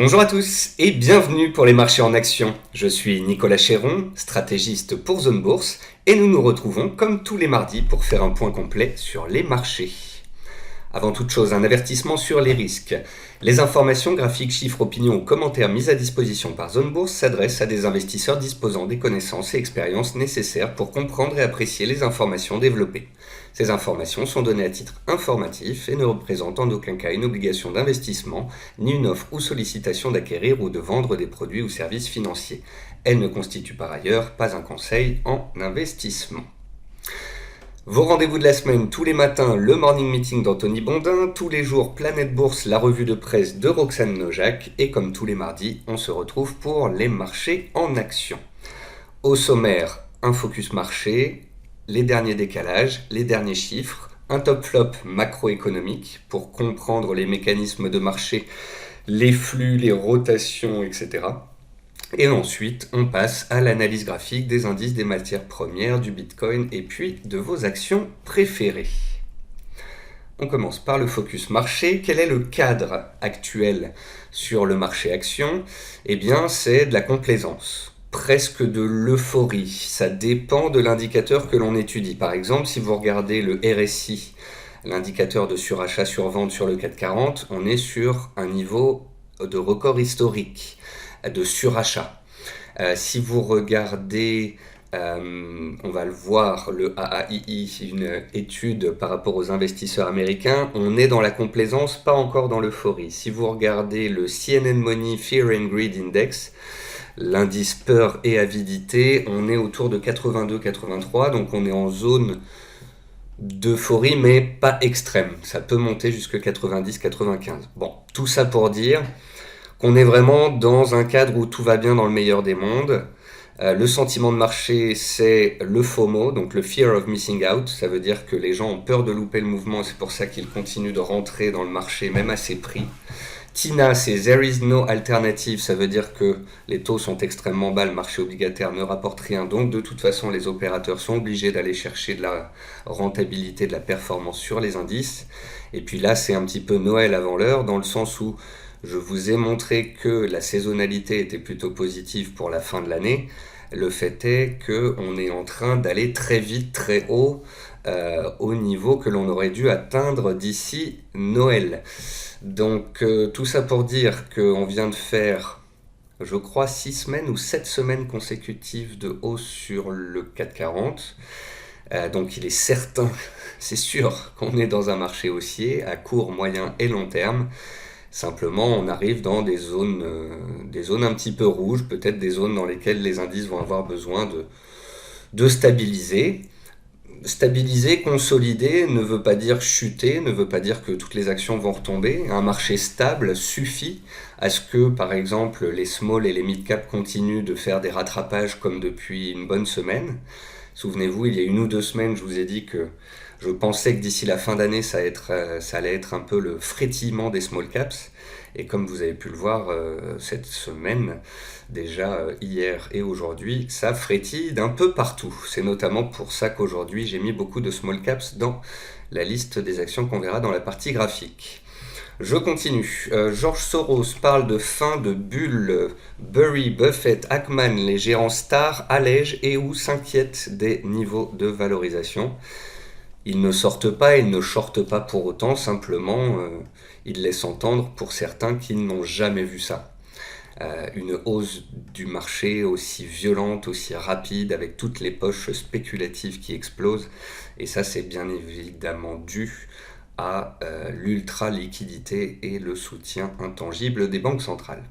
Bonjour à tous et bienvenue pour les marchés en action. Je suis Nicolas Chéron, stratégiste pour Zone Bourse et nous nous retrouvons comme tous les mardis pour faire un point complet sur les marchés. Avant toute chose, un avertissement sur les risques. Les informations, graphiques, chiffres, opinions ou commentaires mises à disposition par Zone Bourse s'adressent à des investisseurs disposant des connaissances et expériences nécessaires pour comprendre et apprécier les informations développées. Ces informations sont données à titre informatif et ne représentent en aucun cas une obligation d'investissement, ni une offre ou sollicitation d'acquérir ou de vendre des produits ou services financiers. Elles ne constituent par ailleurs pas un conseil en investissement. Vos rendez-vous de la semaine, tous les matins, le morning meeting d'Anthony Bondin, tous les jours Planète Bourse, la revue de presse de Roxane Nojac, et comme tous les mardis, on se retrouve pour les marchés en action. Au sommaire, un focus marché, les derniers décalages, les derniers chiffres, un top flop macroéconomique pour comprendre les mécanismes de marché, les flux, les rotations, etc. Et ensuite, on passe à l'analyse graphique des indices des matières premières, du Bitcoin et puis de vos actions préférées. On commence par le focus marché. Quel est le cadre actuel sur le marché action ? Eh bien, c'est de la complaisance, presque de l'euphorie. Ça dépend de l'indicateur que l'on étudie. Par exemple, si vous regardez le RSI, l'indicateur de surachat-survente sur le CAC 40, on est sur un niveau de record historique de surachat. Si vous regardez, on va le voir, le AAII, une étude par rapport aux investisseurs américains, on est dans la complaisance, pas encore dans l'euphorie. Si vous regardez le CNN Money Fear and Greed Index, l'indice peur et avidité, on est autour de 82-83, donc on est en zone d'euphorie, mais pas extrême. Ça peut monter jusqu'à 90-95. Bon, tout ça pour dire qu'on est vraiment dans un cadre où tout va bien dans le meilleur des mondes. Le sentiment de marché, c'est le FOMO, donc le Fear of Missing Out. Ça veut dire que les gens ont peur de louper le mouvement, c'est pour ça qu'ils continuent de rentrer dans le marché, même à ces prix. TINA, c'est There is no alternative, ça veut dire que les taux sont extrêmement bas, le marché obligataire ne rapporte rien, donc de toute façon les opérateurs sont obligés d'aller chercher de la rentabilité, de la performance sur les indices. Et puis là, c'est un petit peu Noël avant l'heure, dans le sens où je vous ai montré que la saisonnalité était plutôt positive pour la fin de l'année. Le fait est qu'on est en train d'aller très vite, très haut, au niveau que l'on aurait dû atteindre d'ici Noël. Donc tout ça pour dire qu'on vient de faire, je crois, 6 semaines ou 7 semaines consécutives de hausse sur le CAC 40. Donc il est certain, c'est sûr, qu'on est dans un marché haussier à court, moyen et long terme. Simplement, on arrive dans des zones un petit peu rouges, peut-être des zones dans lesquelles les indices vont avoir besoin de stabiliser. Stabiliser, consolider ne veut pas dire chuter, ne veut pas dire que toutes les actions vont retomber. Un marché stable suffit à ce que, par exemple, les small et les mid cap continuent de faire des rattrapages comme depuis une bonne semaine. Souvenez-vous, il y a 1 ou 2 semaines, je vous ai dit que je pensais que d'ici la fin d'année, ça allait être un peu le frétillement des small caps. Et comme vous avez pu le voir cette semaine, déjà hier et aujourd'hui, ça frétille d'un peu partout. C'est notamment pour ça qu'aujourd'hui, j'ai mis beaucoup de small caps dans la liste des actions qu'on verra dans la partie graphique. Je continue. George Soros parle de fin de bulle. Burry, Buffett, Ackman, les gérants stars allègent et ou s'inquiètent des niveaux de valorisation. Ils ne sortent pas, ils ne shortent pas pour autant, simplement ils laissent entendre pour certains qu'ils n'ont jamais vu ça. Une hausse du marché aussi violente, aussi rapide, avec toutes les poches spéculatives qui explosent. Et ça, c'est bien évidemment dû à l'ultra-liquidité et le soutien intangible des banques centrales.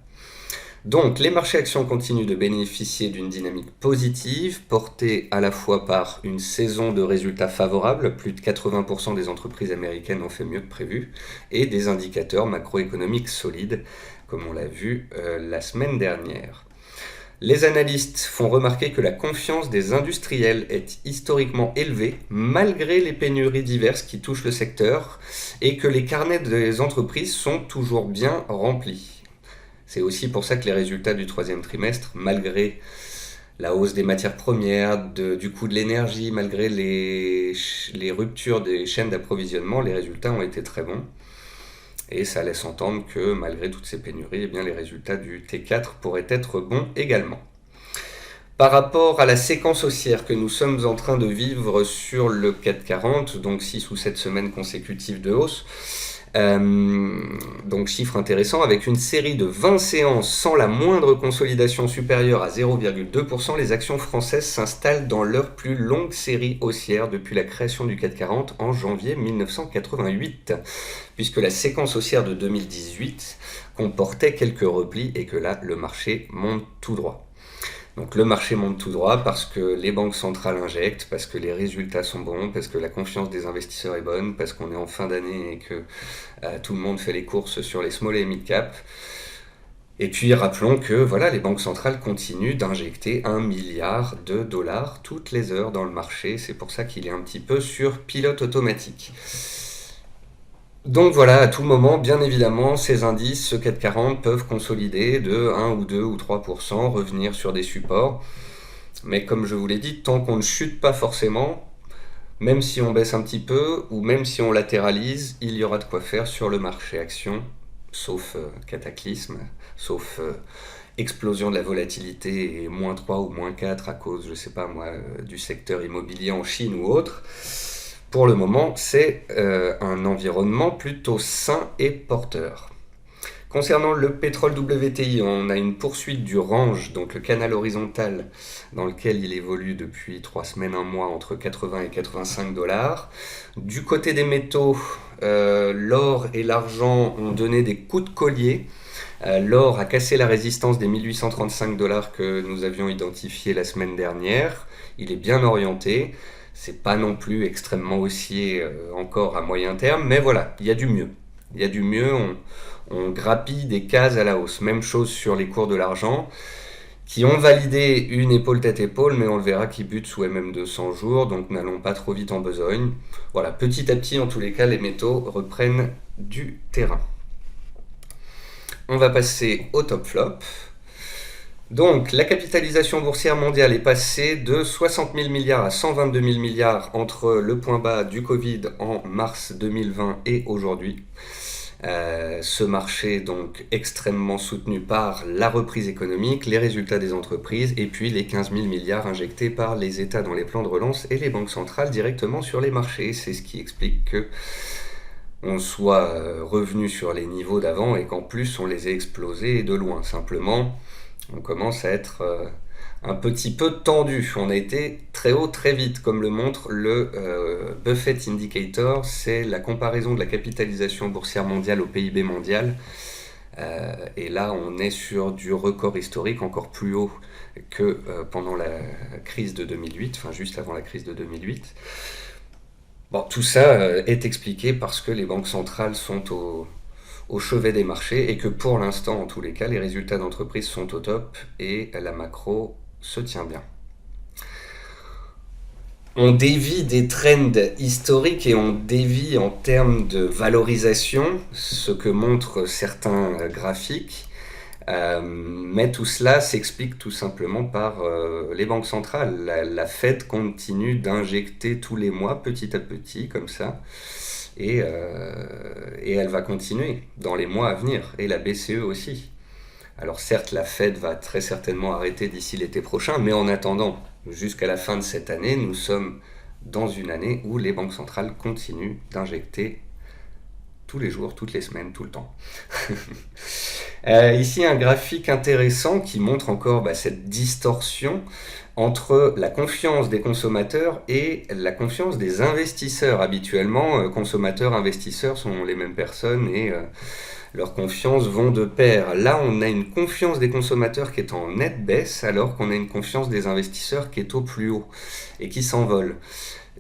Donc, les marchés actions continuent de bénéficier d'une dynamique positive, portée à la fois par une saison de résultats favorables, plus de 80% des entreprises américaines ont fait mieux que prévu, et des indicateurs macroéconomiques solides, comme on l'a vu la semaine dernière. Les analystes font remarquer que la confiance des industriels est historiquement élevée, malgré les pénuries diverses qui touchent le secteur, et que les carnets des entreprises sont toujours bien remplis. C'est aussi pour ça que les résultats du 3e trimestre, malgré la hausse des matières premières, du coût de l'énergie, malgré les ruptures des chaînes d'approvisionnement, les résultats ont été très bons. Et ça laisse entendre que malgré toutes ces pénuries, eh bien, les résultats du T4 pourraient être bons également. Par rapport à la séquence haussière que nous sommes en train de vivre sur le CAC 40, donc 6 ou 7 semaines consécutives de hausse, donc chiffre intéressant, avec une série de 20 séances sans la moindre consolidation supérieure à 0,2%, les actions françaises s'installent dans leur plus longue série haussière depuis la création du CAC 40 en janvier 1988, puisque la séquence haussière de 2018 comportait quelques replis et que là, le marché monte tout droit. Donc le marché monte tout droit parce que les banques centrales injectent, parce que les résultats sont bons, parce que la confiance des investisseurs est bonne, parce qu'on est en fin d'année et que tout le monde fait les courses sur les small et mid cap. Et puis rappelons que voilà, les banques centrales continuent d'injecter 1 milliard de dollars toutes les heures dans le marché. C'est pour ça qu'il est un petit peu sur pilote automatique. Donc voilà, à tout moment, bien évidemment, ces indices, ce CAC 40, peuvent consolider de 1 ou 2 ou 3%, revenir sur des supports. Mais comme je vous l'ai dit, tant qu'on ne chute pas forcément, même si on baisse un petit peu ou même si on latéralise, il y aura de quoi faire sur le marché action, sauf cataclysme, sauf explosion de la volatilité et moins 3 ou moins 4 à cause, je sais pas moi, du secteur immobilier en Chine ou autre. Pour le moment, c'est un environnement plutôt sain et porteur. Concernant le pétrole WTI, on a une poursuite du range, donc le canal horizontal dans lequel il évolue depuis 3 semaines, 1 mois, entre 80 et 85 dollars. Du côté des métaux, l'or et l'argent ont donné des coups de collier. L'or a cassé la résistance des 1835 dollars que nous avions identifié la semaine dernière. Il est bien orienté. C'est pas non plus extrêmement haussier encore à moyen terme, mais voilà, il y a du mieux. Il y a du mieux, on grappille des cases à la hausse. Même chose sur les cours de l'argent, qui ont validé une épaule tête-épaule, mais on le verra qui butent sous MM200 jours, donc n'allons pas trop vite en besogne. Voilà, petit à petit, en tous les cas, les métaux reprennent du terrain. On va passer au top flop. Donc, la capitalisation boursière mondiale est passée de 60 000 milliards à 122 000 milliards entre le point bas du Covid en mars 2020 et aujourd'hui. Ce marché est donc extrêmement soutenu par la reprise économique, les résultats des entreprises et puis les 15 000 milliards injectés par les États dans les plans de relance et les banques centrales directement sur les marchés. C'est ce qui explique que on soit revenu sur les niveaux d'avant et qu'en plus on les ait explosés de loin. Simplement, on commence à être un petit peu tendu. On a été très haut très vite, comme le montre le Buffett Indicator. C'est la comparaison de la capitalisation boursière mondiale au PIB mondial. Et là, on est sur du record historique encore plus haut que pendant la crise de 2008, enfin juste avant la crise de 2008. Bon, tout ça est expliqué parce que les banques centrales sont au chevet des marchés et que pour l'instant, en tous les cas, les résultats d'entreprise sont au top et la macro se tient bien. On dévie des trends historiques et on dévie en termes de valorisation, ce que montrent certains graphiques. Mais tout cela s'explique tout simplement par les banques centrales. La Fed continue d'injecter tous les mois, petit à petit, comme ça. Et elle va continuer dans les mois à venir, et la BCE aussi. Alors certes, la Fed va très certainement arrêter d'ici l'été prochain, mais en attendant, jusqu'à la fin de cette année, nous sommes dans une année où les banques centrales continuent d'injecter tous les jours, toutes les semaines, tout le temps. Ici, un graphique intéressant qui montre encore cette distorsion entre la confiance des consommateurs et la confiance des investisseurs. Habituellement, consommateurs, investisseurs sont les mêmes personnes et leur confiance vont de pair. Là, on a une confiance des consommateurs qui est en nette baisse, alors qu'on a une confiance des investisseurs qui est au plus haut et qui s'envole.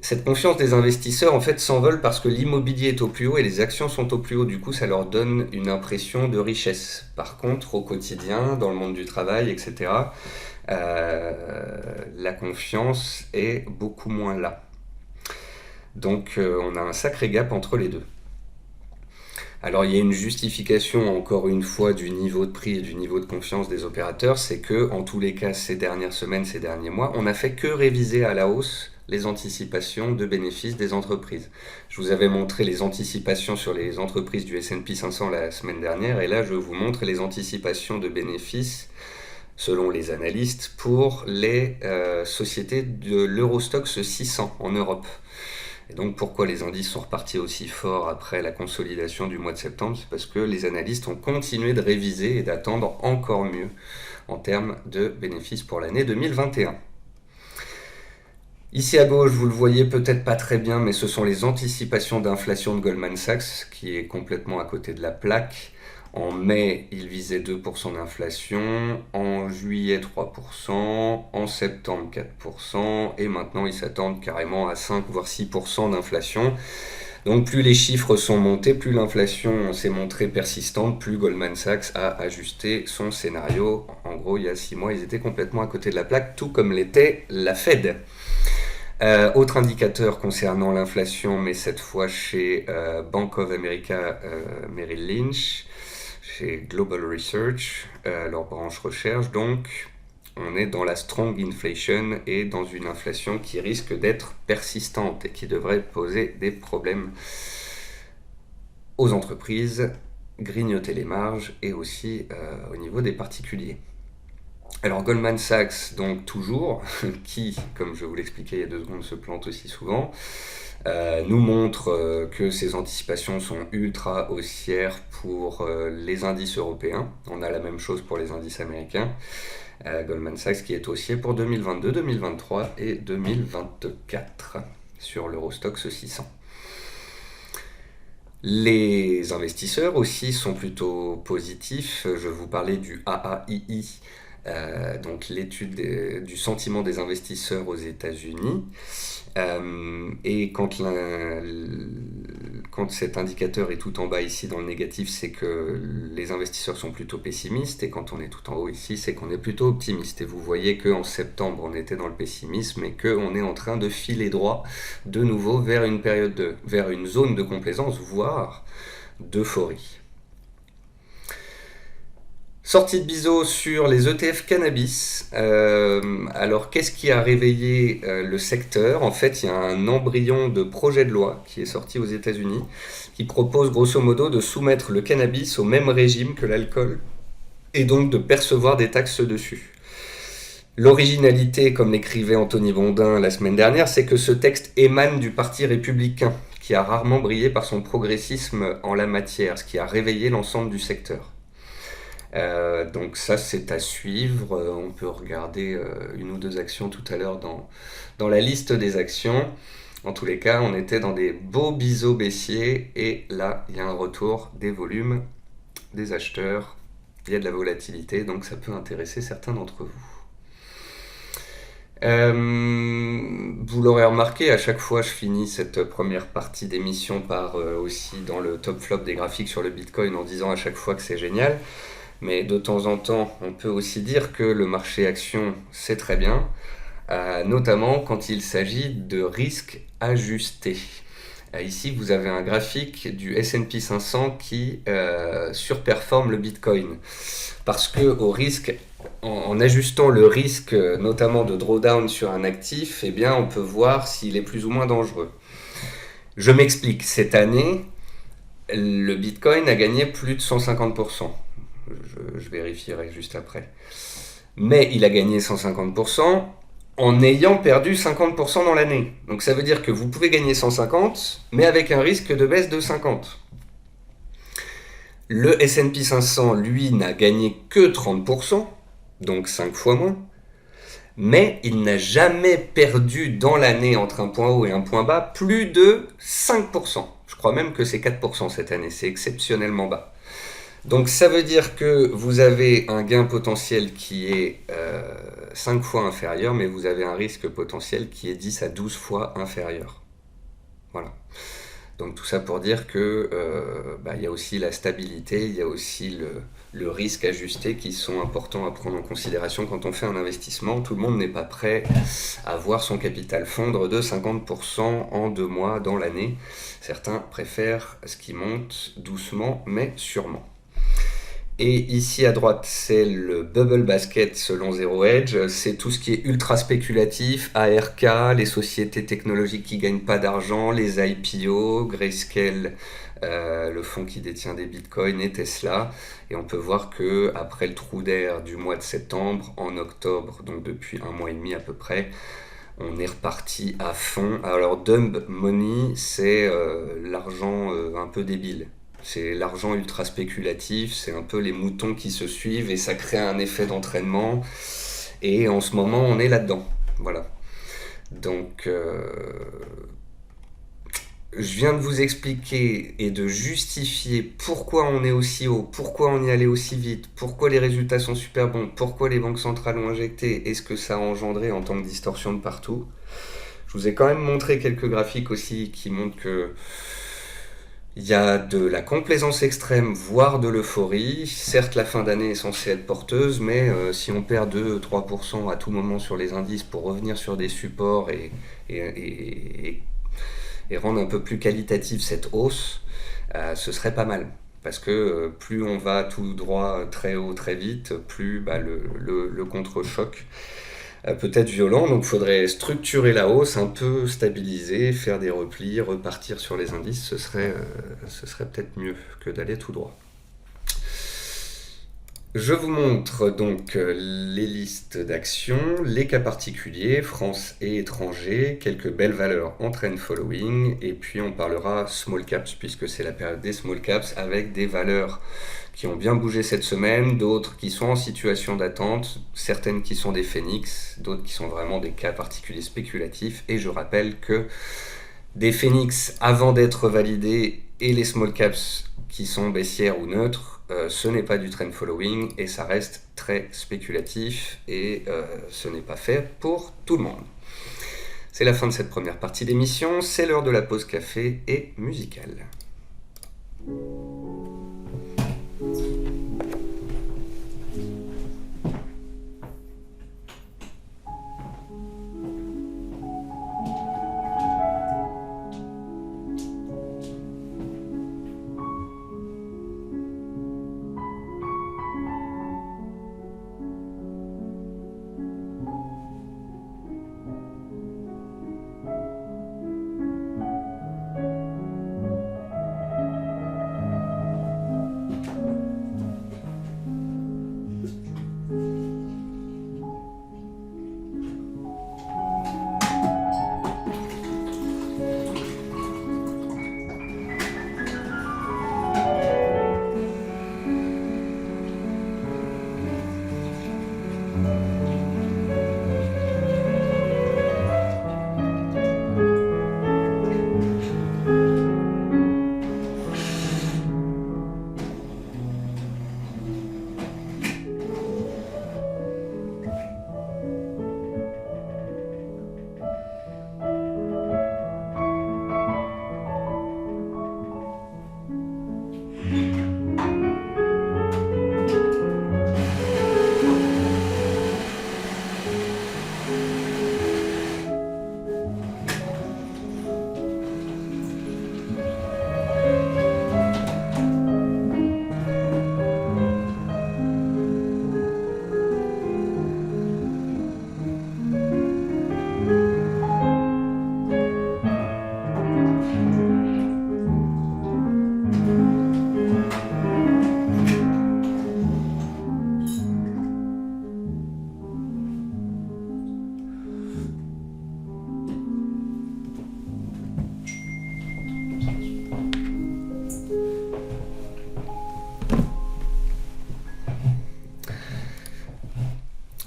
Cette confiance des investisseurs, en fait, s'envole parce que l'immobilier est au plus haut et les actions sont au plus haut. Du coup, ça leur donne une impression de richesse. Par contre, au quotidien, dans le monde du travail, etc., la confiance est beaucoup moins là. Donc, on a un sacré gap entre les deux. Alors il y a une justification encore une fois du niveau de prix et du niveau de confiance des opérateurs, c'est que en tous les cas ces dernières semaines, ces derniers mois, on n'a fait que réviser à la hausse les anticipations de bénéfices des entreprises. Je vous avais montré les anticipations sur les entreprises du S&P 500 la semaine dernière, et là je vous montre les anticipations de bénéfices selon les analystes pour les sociétés de l'Eurostoxx 600 en Europe. Et donc pourquoi les indices sont repartis aussi fort après la consolidation du mois de septembre? C'est parce que les analystes ont continué de réviser et d'attendre encore mieux en termes de bénéfices pour l'année 2021. Ici à gauche, vous le voyez peut-être pas très bien, mais ce sont les anticipations d'inflation de Goldman Sachs, qui est complètement à côté de la plaque. En mai, il visait 2% d'inflation, en juillet 3%, en septembre 4%, et maintenant ils s'attendent carrément à 5 voire 6% d'inflation. Donc plus les chiffres sont montés, plus l'inflation s'est montrée persistante, plus Goldman Sachs a ajusté son scénario. En gros, il y a 6 mois, ils étaient complètement à côté de la plaque, tout comme l'était la Fed. Autre indicateur concernant l'inflation, mais cette fois chez Bank of America Merrill Lynch, chez Global Research, leur branche recherche. Donc, on est dans la strong inflation et dans une inflation qui risque d'être persistante et qui devrait poser des problèmes aux entreprises, grignoter les marges et aussi au niveau des particuliers. Alors Goldman Sachs, donc toujours, qui, comme je vous l'expliquais il y a 2 secondes, se plante aussi souvent, nous montre que ces anticipations sont ultra haussières pour les indices européens. On a la même chose pour les indices américains. Goldman Sachs qui est haussier pour 2022, 2023 et 2024 sur l'Eurostoxx 600. Les investisseurs aussi sont plutôt positifs. Je vous parlais du AAII, donc l'étude du sentiment des investisseurs aux États-Unis. Et quand cet indicateur est tout en bas ici dans le négatif, c'est que les investisseurs sont plutôt pessimistes, et quand on est tout en haut ici, c'est qu'on est plutôt optimiste. Et vous voyez qu'en septembre, on était dans le pessimisme et qu'on est en train de filer droit de nouveau vers vers une zone de complaisance, voire d'euphorie. Sortie de Bizot sur les ETF cannabis. Alors, qu'est-ce qui a réveillé le secteur? En fait, il y a un embryon de projet de loi qui est sorti aux États-Unis qui propose grosso modo de soumettre le cannabis au même régime que l'alcool et donc de percevoir des taxes dessus. L'originalité, comme l'écrivait Anthony Bondin la semaine dernière, c'est que ce texte émane du Parti républicain qui a rarement brillé par son progressisme en la matière, ce qui a réveillé l'ensemble du secteur. Donc ça c'est à suivre, on peut regarder 1 ou 2 actions tout à l'heure dans la liste des actions. En tous les cas, on était dans des beaux biseaux baissiers et là il y a un retour des volumes des acheteurs, il y a de la volatilité, donc ça peut intéresser certains d'entre vous. Vous l'aurez remarqué, à chaque fois je finis cette première partie d'émission par aussi dans le top flop des graphiques sur le Bitcoin en disant à chaque fois que c'est génial. Mais de temps en temps, on peut aussi dire que le marché action, c'est très bien, notamment quand il s'agit de risques ajustés. Ici, vous avez un graphique du S&P 500 qui surperforme le Bitcoin. Parce que en ajustant le risque, notamment de drawdown sur un actif, eh bien, on peut voir s'il est plus ou moins dangereux. Je m'explique. Cette année, le Bitcoin a gagné plus de 150%. Je vérifierai juste après. Mais il a gagné 150% en ayant perdu 50% dans l'année. Donc ça veut dire que vous pouvez gagner 150, mais avec un risque de baisse de 50. Le S&P 500, lui, n'a gagné que 30%, donc 5 fois moins. Mais il n'a jamais perdu dans l'année entre un point haut et un point bas plus de 5%. Je crois même que c'est 4% cette année, c'est exceptionnellement bas. Donc ça veut dire que vous avez un gain potentiel qui est 5 fois inférieur, mais vous avez un risque potentiel qui est 10 à 12 fois inférieur. Voilà. Donc tout ça pour dire que y a aussi la stabilité, il y a aussi le risque ajusté qui sont importants à prendre en considération quand on fait un investissement. Tout le monde n'est pas prêt à voir son capital fondre de 50% en 2 mois dans l'année. Certains préfèrent ce qui monte doucement mais sûrement. Et ici à droite, c'est le Bubble Basket selon Zero Hedge. C'est tout ce qui est ultra spéculatif, ARK, les sociétés technologiques qui gagnent pas d'argent, les IPO, Grayscale, le fonds qui détient des bitcoins et Tesla. Et on peut voir que après le trou d'air du mois de septembre, en octobre, donc depuis un mois et demi à peu près, on est reparti à fond. Alors dumb money, c'est l'argent un peu débile. C'est l'argent ultra spéculatif, c'est un peu les moutons qui se suivent et ça crée un effet d'entraînement. Et en ce moment, on est là-dedans. Voilà. Donc, je viens de vous expliquer et de justifier pourquoi on est aussi haut, pourquoi on y allait aussi vite, pourquoi les résultats sont super bons, pourquoi les banques centrales ont injecté et ce que ça a engendré en tant que distorsion de partout. Je vous ai quand même montré quelques graphiques aussi qui montrent que il y a de la complaisance extrême, voire de l'euphorie. Certes, la fin d'année est censée être porteuse, mais si on perd 2-3% à tout moment sur les indices pour revenir sur des supports et, et- et rendre un peu plus qualitative cette hausse, ce serait pas mal. Parce que plus on va tout droit très haut très vite, plus le contre-choc peut être violent. Donc il faudrait structurer la hausse, un peu stabiliser, faire des replis, repartir sur les indices. Ce serait peut-être mieux que d'aller tout droit. Je vous montre donc les listes d'actions, les cas particuliers, France et étrangers, quelques belles valeurs en trend following, et puis on parlera small caps puisque c'est la période des small caps avec des valeurs qui ont bien bougé cette semaine, d'autres qui sont en situation d'attente, certaines qui sont des phénix, d'autres qui sont vraiment des cas particuliers spéculatifs, et je rappelle que des phénix avant d'être validés et les small caps qui sont baissières ou neutres, ce n'est pas du trend following et ça reste très spéculatif et ce n'est pas fait pour tout le monde. C'est la fin de cette première partie d'émission, c'est l'heure de la pause café et musicale.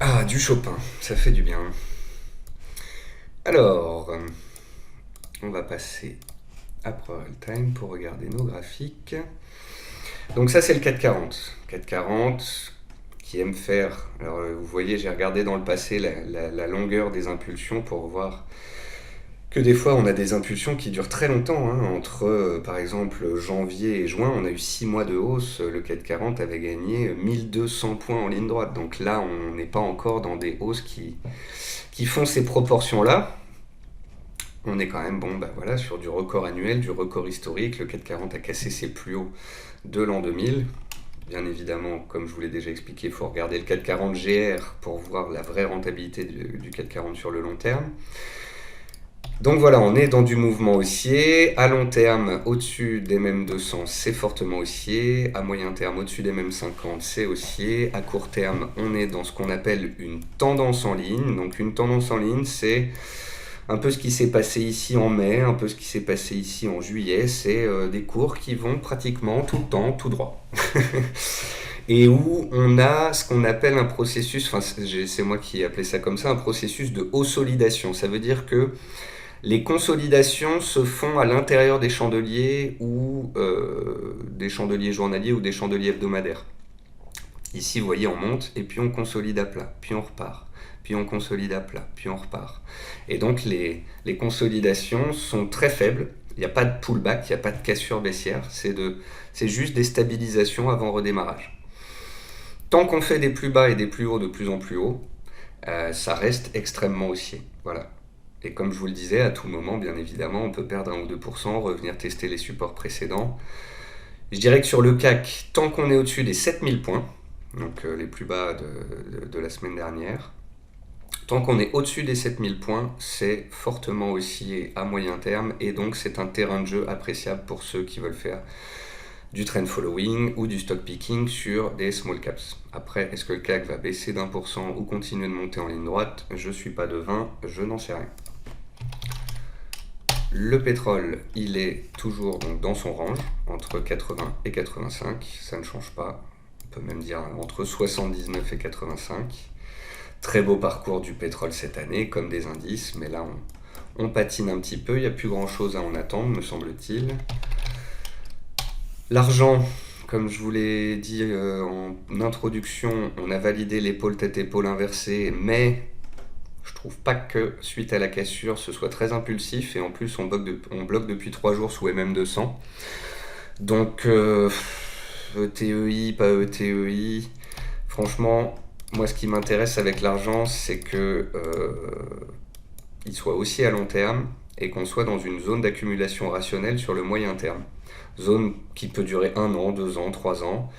Ah, du Chopin, ça fait du bien. Alors, on va passer à Real Time pour regarder nos graphiques. Donc ça c'est le 440. 440 qui aime faire... Alors vous voyez, j'ai regardé dans le passé la longueur des impulsions pour voir que des fois on a des impulsions qui durent très longtemps. Entre par exemple janvier et juin, on a eu 6 mois de hausse. Le 440 avait gagné 1200 points en ligne droite. Donc là, on n'est pas encore dans des hausses qui font ces proportions-là. On est quand même sur du record annuel, du record historique. Le 440 a cassé ses plus hauts de l'an 2000. bien évidemment, comme je vous l'ai déjà expliqué, il faut regarder le CAC 40 GR pour voir la vraie rentabilité du CAC 40 sur le long terme. Donc voilà, on est dans du mouvement haussier. À long terme, au-dessus des mêmes 200, c'est fortement haussier. À moyen terme, au-dessus des mêmes 50, c'est haussier. À court terme, on est dans ce qu'on appelle une tendance en ligne. Donc une tendance en ligne, c'est un peu ce qui s'est passé ici en mai, un peu ce qui s'est passé ici en juillet. C'est des cours qui vont pratiquement tout le temps tout droit. Et où on a ce qu'on appelle un processus, enfin c'est moi qui ai appelé ça comme ça, un processus de consolidation. Ça veut dire que les consolidations se font à l'intérieur des chandeliers ou des chandeliers journaliers ou des chandeliers hebdomadaires. Ici, vous voyez, on monte et puis on consolide à plat, puis on repart, puis on consolide à plat, puis on repart. Et donc les consolidations sont très faibles. Il n'y a pas de pullback, il n'y a pas de cassure baissière. C'est juste des stabilisations avant redémarrage. Tant qu'on fait des plus bas et des plus hauts de plus en plus haut, ça reste extrêmement haussier. Voilà. Et comme je vous le disais, à tout moment, bien évidemment, on peut perdre 1 ou 2%, revenir tester les supports précédents. Je dirais que sur le CAC, tant qu'on est au-dessus des 7000 points, donc les plus bas de la semaine dernière, tant qu'on est au-dessus des 7000 points, c'est fortement haussier à moyen terme, et donc c'est un terrain de jeu appréciable pour ceux qui veulent faire du trend following ou du stock picking sur des small caps. Après, est-ce que le CAC va baisser d'1% ou continuer de monter en ligne droite? Je ne suis pas devin, je n'en sais rien. Le pétrole, il est toujours donc dans son range, entre 80 et 85, ça ne change pas. On peut même dire entre 79 et 85. Très beau parcours du pétrole cette année, comme des indices, mais là on patine un petit peu, il n'y a plus grand chose à en attendre, me semble-t-il. L'argent, comme je vous l'ai dit en introduction, on a validé l'épaule tête-épaule inversée, mais je trouve pas que suite à la cassure ce soit très impulsif, et en plus on bloque depuis 3 jours sous MM200. Donc ETEI, pas ETEI, franchement, moi ce qui m'intéresse avec l'argent, c'est que il soit aussi à long terme et qu'on soit dans une zone d'accumulation rationnelle sur le moyen terme. Zone qui peut durer 1 an, 2 ans, 3 ans,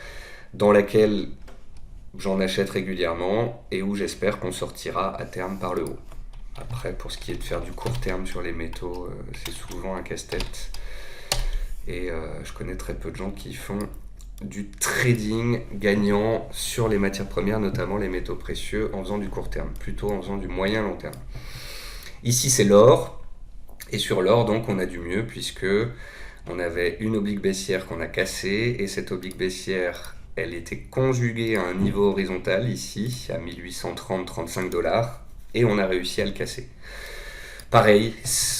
dans laquelle j'en achète régulièrement et où j'espère qu'on sortira à terme par le haut. Après, pour ce qui est de faire du court terme sur les métaux, c'est souvent un casse-tête. Et je connais très peu de gens qui font du trading gagnant sur les matières premières, notamment les métaux précieux, en faisant du court terme, plutôt en faisant du moyen-long terme. Ici, c'est l'or. Et sur l'or, donc, on a du mieux, puisque on avait une oblique baissière qu'on a cassée, et cette oblique baissière, elle était conjuguée à un niveau horizontal ici, à 1830-35 $, et on a réussi à le casser. Pareil,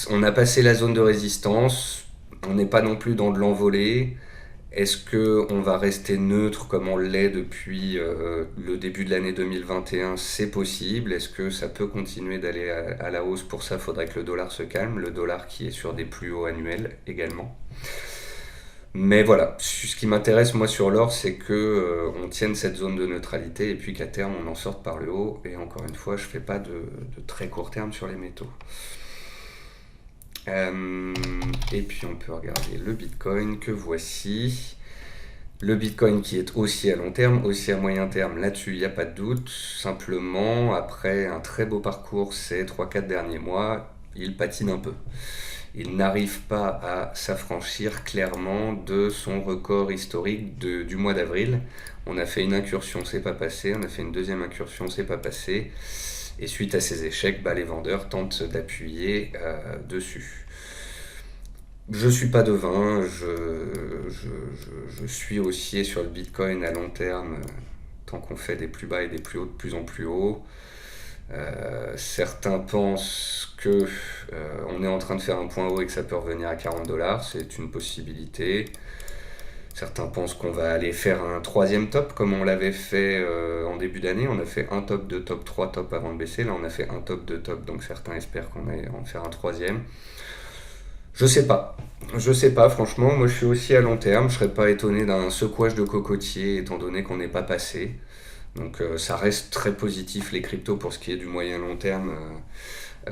on a passé la zone de résistance, on n'est pas non plus dans de l'envolée. Est-ce qu'on va rester neutre comme on l'est depuis le début de l'année 2021? C'est possible. Est-ce que ça peut continuer d'aller à la hausse? Pour ça, il faudrait que le dollar se calme, le dollar qui est sur des plus hauts annuels également. Mais voilà, ce qui m'intéresse moi sur l'or, c'est que on tienne cette zone de neutralité et puis qu'à terme on en sorte par le haut. Et encore une fois, je ne fais pas de très court terme sur les métaux. Et puis on peut regarder le Bitcoin que voici. Le Bitcoin qui est aussi à long terme, aussi à moyen terme, là-dessus il n'y a pas de doute. Simplement, après un très beau parcours ces 3-4 derniers mois, il patine un peu. Il n'arrive pas à s'affranchir clairement de son record historique du mois d'avril. On a fait une incursion, c'est pas passé. On a fait une deuxième incursion, c'est pas passé. Et suite à ces échecs, les vendeurs tentent d'appuyer dessus. Je suis pas devin, je suis haussier sur le Bitcoin à long terme, tant qu'on fait des plus bas et des plus hauts de plus en plus haut. Certains pensent que on est en train de faire un point haut et que ça peut revenir à 40 $, c'est une possibilité. Certains pensent qu'on va aller faire un troisième top comme on l'avait fait en début d'année. On a fait un top, 2 top, 3 top avant de baisser. Là on a fait un top, 2 top, donc certains espèrent qu'on va en faire un troisième. Je sais pas, franchement, moi je suis aussi à long terme, je serais pas étonné d'un secouage de cocotier étant donné qu'on n'est pas passé. Donc ça reste très positif les cryptos pour ce qui est du moyen long terme.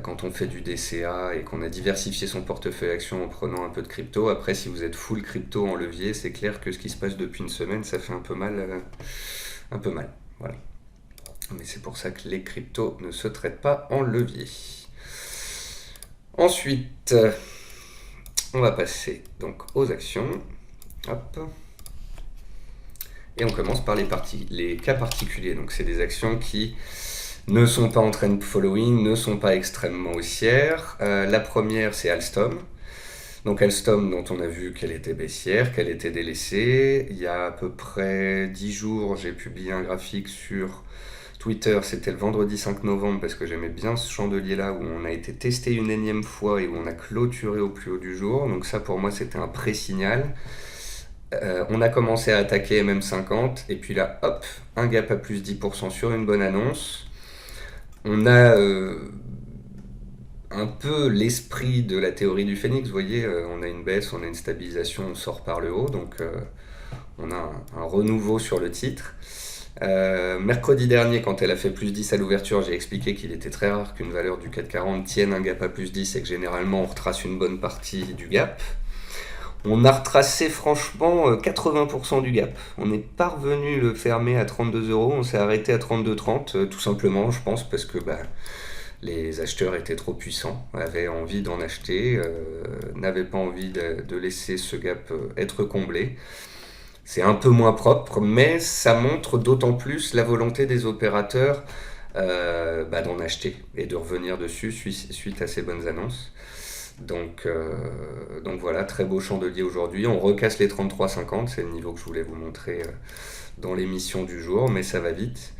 quand on fait du DCA et qu'on a diversifié son portefeuille action en prenant un peu de crypto. Après, si vous êtes full crypto en levier, c'est clair que ce qui se passe depuis une semaine, ça fait un peu mal. Un peu mal. Voilà. Mais c'est pour ça que les cryptos ne se traitent pas en levier. Ensuite, on va passer donc aux actions. Hop. Et on commence par les cas particuliers. Donc c'est des actions qui ne sont pas en trend following, ne sont pas extrêmement haussières. La première, c'est Alstom. Donc Alstom, dont on a vu qu'elle était baissière, qu'elle était délaissée. Il y a à peu près 10 jours, j'ai publié un graphique sur Twitter, c'était le vendredi 5 novembre, parce que j'aimais bien ce chandelier-là, où on a été testé une énième fois et où on a clôturé au plus haut du jour. Donc ça, pour moi, c'était un pré-signal. On a commencé à attaquer MM50, et puis là, hop, un gap à plus 10% sur une bonne annonce. On a un peu l'esprit de la théorie du phénix, vous voyez, on a une baisse, on a une stabilisation, on sort par le haut, donc on a un renouveau sur le titre. Mercredi dernier, quand elle a fait plus 10 à l'ouverture, j'ai expliqué qu'il était très rare qu'une valeur du CAC 40 tienne un gap à plus 10 et que généralement on retrace une bonne partie du gap. On a retracé franchement 80% du gap. On n'est pas revenu le fermer à 32 euros, on s'est arrêté à 32,30, tout simplement, je pense, parce que les acheteurs étaient trop puissants, avaient envie d'en acheter, n'avaient pas envie de laisser ce gap être comblé. C'est un peu moins propre, mais ça montre d'autant plus la volonté des opérateurs d'en acheter et de revenir dessus suite à ces bonnes annonces. Donc voilà, très beau chandelier aujourd'hui. On recasse les 33,50, c'est le niveau que je voulais vous montrer dans l'émission du jour, mais ça va vite.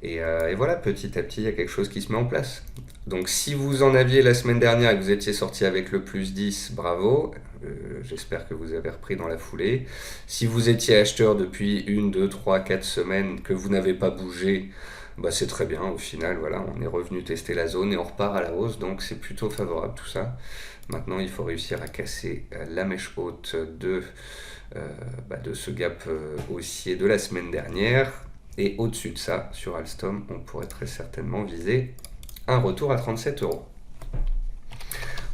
Et voilà, petit à petit, il y a quelque chose qui se met en place. Donc si vous en aviez la semaine dernière et que vous étiez sorti avec le plus 10, bravo. J'espère que vous avez repris dans la foulée. Si vous étiez acheteur depuis 1, 2, 3, 4 semaines, que vous n'avez pas bougé, c'est très bien. Au final, voilà, on est revenu tester la zone et on repart à la hausse. Donc c'est plutôt favorable tout ça. Maintenant, il faut réussir à casser la mèche haute de ce gap haussier de la semaine dernière. Et au-dessus de ça, sur Alstom, on pourrait très certainement viser un retour à 37 euros.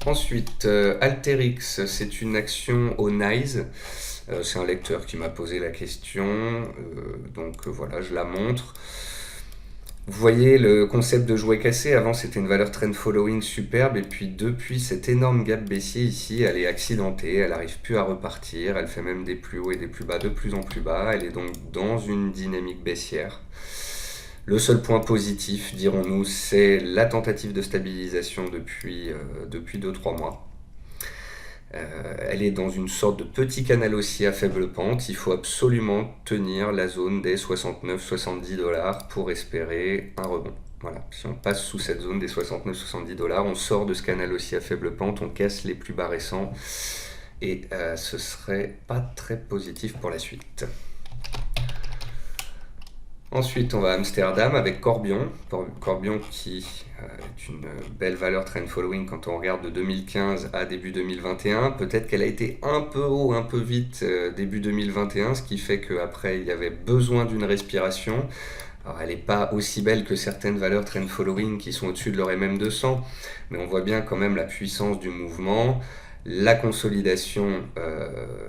Ensuite, Alteryx, c'est une action au NYSE. C'est un lecteur qui m'a posé la question, donc voilà, je la montre. Vous voyez le concept de jouet cassé, avant c'était une valeur trend following superbe, et puis depuis cet énorme gap baissier ici, elle est accidentée, elle n'arrive plus à repartir, elle fait même des plus hauts et des plus bas de plus en plus bas, elle est donc dans une dynamique baissière. Le seul point positif, dirons-nous, c'est la tentative de stabilisation depuis 2-3 mois. Elle est dans une sorte de petit canal haussier à faible pente. Il faut absolument tenir la zone des 69-70 $ pour espérer un rebond. Voilà. Si on passe sous cette zone des 69-70 $, on sort de ce canal haussier à faible pente, on casse les plus bas récents et ce serait pas très positif pour la suite. Ensuite, on va à Amsterdam avec Corbion. Corbion qui est une belle valeur trend following quand on regarde de 2015 à début 2021. Peut-être qu'elle a été un peu haut, un peu vite début 2021, ce qui fait qu'après, il y avait besoin d'une respiration. Alors, elle n'est pas aussi belle que certaines valeurs trend following qui sont au-dessus de leur MM200, mais on voit bien quand même la puissance du mouvement, la consolidation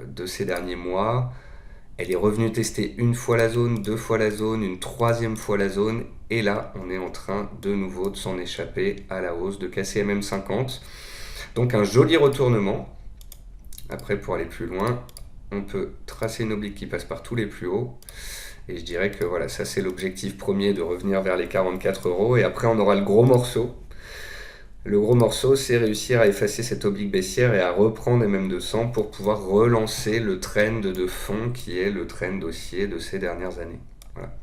de ces derniers mois. Elle est revenue tester une fois la zone, 2 fois la zone, une 3e fois la zone. Et là, on est en train de nouveau de s'en échapper à la hausse, de casser MM50. Donc un joli retournement. Après, pour aller plus loin, on peut tracer une oblique qui passe par tous les plus hauts. Et je dirais que voilà, ça c'est l'objectif premier, de revenir vers les 44 euros. Et après, on aura le gros morceau. Le gros morceau, c'est réussir à effacer cette oblique baissière et à reprendre MM200 pour pouvoir relancer le trend de fond qui est le trend haussier de ces dernières années. Voilà.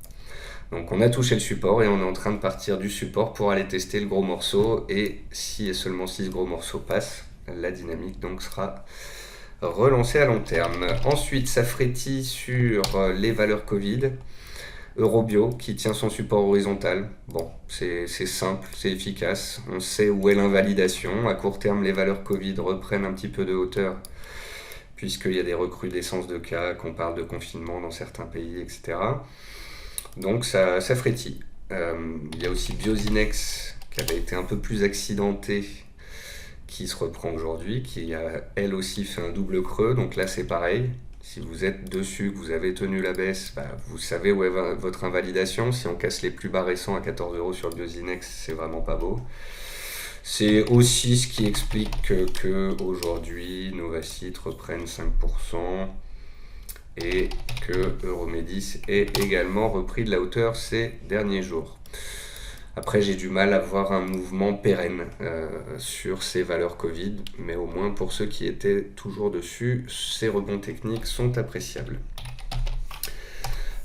Donc on a touché le support et on est en train de partir du support pour aller tester le gros morceau. Et si et seulement si ce gros morceau passe, la dynamique donc sera relancée à long terme. Ensuite, ça frétille sur les valeurs Covid. Eurobio qui tient son support horizontal. Bon, c'est simple, c'est efficace. On sait où est l'invalidation. À court terme, les valeurs Covid reprennent un petit peu de hauteur puisqu'il y a des recrudescences de cas, qu'on parle de confinement dans certains pays, etc. Donc ça frétille. Il y a aussi Biosinex qui avait été un peu plus accidentée, qui se reprend aujourd'hui, qui a elle aussi fait un double creux. Donc là c'est pareil, si vous êtes dessus, que vous avez tenu la baisse, vous savez où est votre invalidation. Si on casse les plus bas récents à 14 euros sur le Biosinex, c'est vraiment pas beau. C'est aussi ce qui explique que aujourd'hui Novacite reprenne 5% et que Euromedis ait également repris de la hauteur ces derniers jours. Après, j'ai du mal à voir un mouvement pérenne sur ces valeurs Covid, mais au moins pour ceux qui étaient toujours dessus, ces rebonds techniques sont appréciables.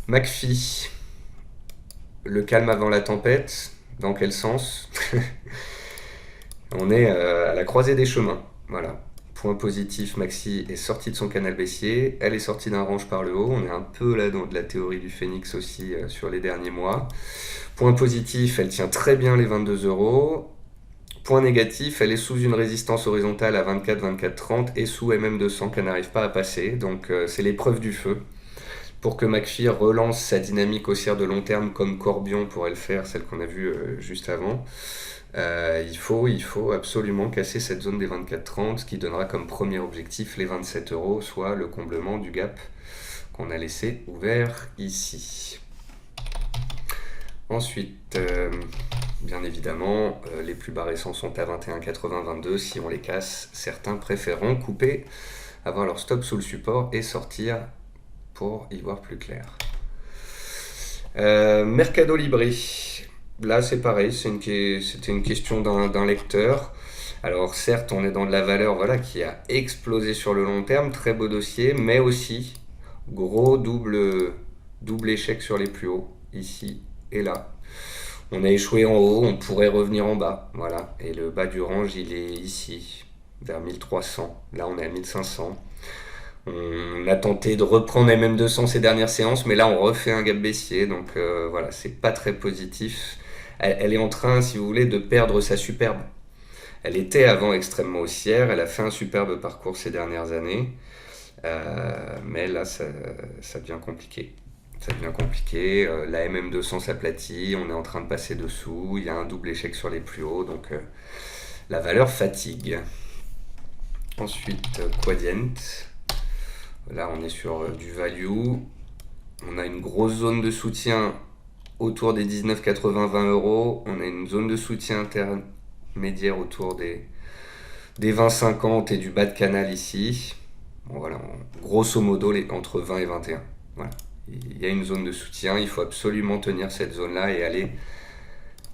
McPhy, le calme avant la tempête, dans quel sens? On est à la croisée des chemins, voilà. Point positif, Maxi est sortie de son canal baissier, elle est sortie d'un range par le haut, on est un peu là dans de la théorie du phénix aussi sur les derniers mois. Point positif, elle tient très bien les 22 euros. Point négatif, elle est sous une résistance horizontale à 24, 24, 30 et sous MM200 qu'elle n'arrive pas à passer, donc c'est l'épreuve du feu. Pour que McPhy relance sa dynamique haussière de long terme comme Corbion pourrait le faire, celle qu'on a vue juste avant, il faut absolument casser cette zone des 24,30, ce qui donnera comme premier objectif les 27 euros, soit le comblement du gap qu'on a laissé ouvert ici. Ensuite, bien évidemment, les plus bas récents sont à 21,80, 22. Si on les casse, certains préféreront couper, avoir leur stop sous le support et sortir pour y voir plus clair. Mercado Libre. Là, c'est pareil, c'était une question d'un lecteur. Alors certes, on est dans de la valeur qui a explosé sur le long terme, très beau dossier, mais aussi gros double échec sur les plus hauts, ici et là. On a échoué en haut, on pourrait revenir en bas, voilà. Et le bas du range, il est ici, vers 1300. Là, on est à 1500. On a tenté de reprendre MM200 ces dernières séances, mais là, on refait un gap baissier, donc voilà, c'est pas très positif. Elle est en train, si vous voulez, de perdre sa superbe. Elle était avant extrêmement haussière, elle a fait un superbe parcours ces dernières années, mais là, ça devient compliqué. Ça devient compliqué, la MM200 s'aplatit, on est en train de passer dessous, il y a un double échec sur les plus hauts, donc la valeur fatigue. Ensuite, Quadient. Là, on est sur du value. On a une grosse zone de soutien autour des 19,80, 20 euros. On a une zone de soutien intermédiaire autour des 20,50 et du bas de canal ici. Bon, voilà, grosso modo, entre 20 et 21. Voilà. Il y a une zone de soutien, il faut absolument tenir cette zone-là et aller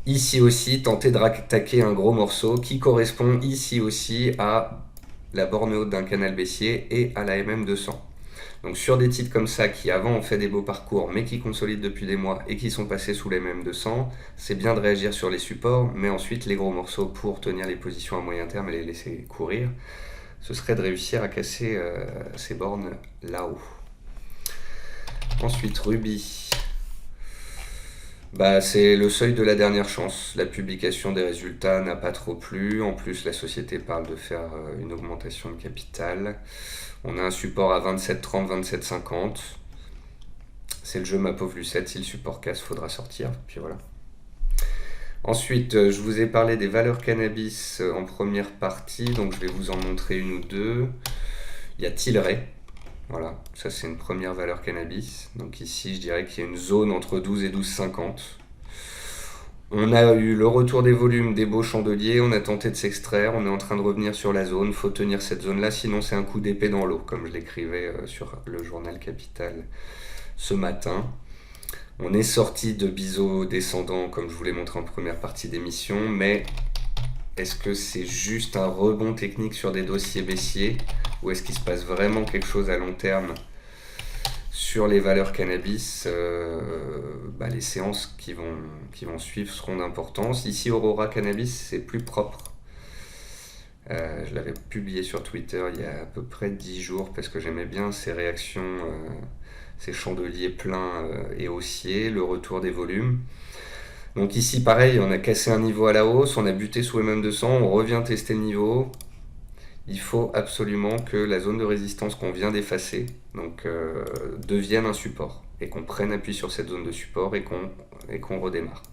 ici aussi, tenter de rattaquer un gros morceau qui correspond ici aussi à la borne haute d'un canal baissier et à la MM200. Donc sur des titres comme ça qui avant ont fait des beaux parcours mais qui consolident depuis des mois et qui sont passés sous les MM200, c'est bien de réagir sur les supports, mais ensuite les gros morceaux pour tenir les positions à moyen terme et les laisser courir, ce serait de réussir à casser ces bornes là-haut. Ensuite, Ruby. C'est le seuil de la dernière chance. La publication des résultats n'a pas trop plu. En plus, la société parle de faire une augmentation de capital. On a un support à 27,30, 27,50. C'est le jeu ma pauvre Lucette. Si le support casse, faudra sortir. Puis voilà. Ensuite, je vous ai parlé des valeurs cannabis en première partie. Donc, je vais vous en montrer une ou deux. Il y a Tilray. Voilà, ça c'est une première valeur cannabis. Donc ici, je dirais qu'il y a une zone entre 12 et 12,50. On a eu le retour des volumes des beaux chandeliers, on a tenté de s'extraire, on est en train de revenir sur la zone. Faut tenir cette zone-là, sinon c'est un coup d'épée dans l'eau, comme je l'écrivais sur le journal Capital ce matin. On est sorti de biseau descendant, comme je vous l'ai montré en première partie d'émission, mais est-ce que c'est juste un rebond technique sur des dossiers baissiers ou est-ce qu'il se passe vraiment quelque chose à long terme sur les valeurs cannabis? Les séances qui vont suivre seront d'importance. Ici, Aurora Cannabis, c'est plus propre. Je l'avais publié sur Twitter il y a à peu près 10 jours parce que j'aimais bien ces réactions, ces chandeliers pleins et haussiers, le retour des volumes. Donc ici, pareil, on a cassé un niveau à la hausse, on a buté sous MM200, on revient tester le niveau. Il faut absolument que la zone de résistance qu'on vient d'effacer devienne un support. et qu'on prenne appui sur cette zone de support et qu'on redémarre.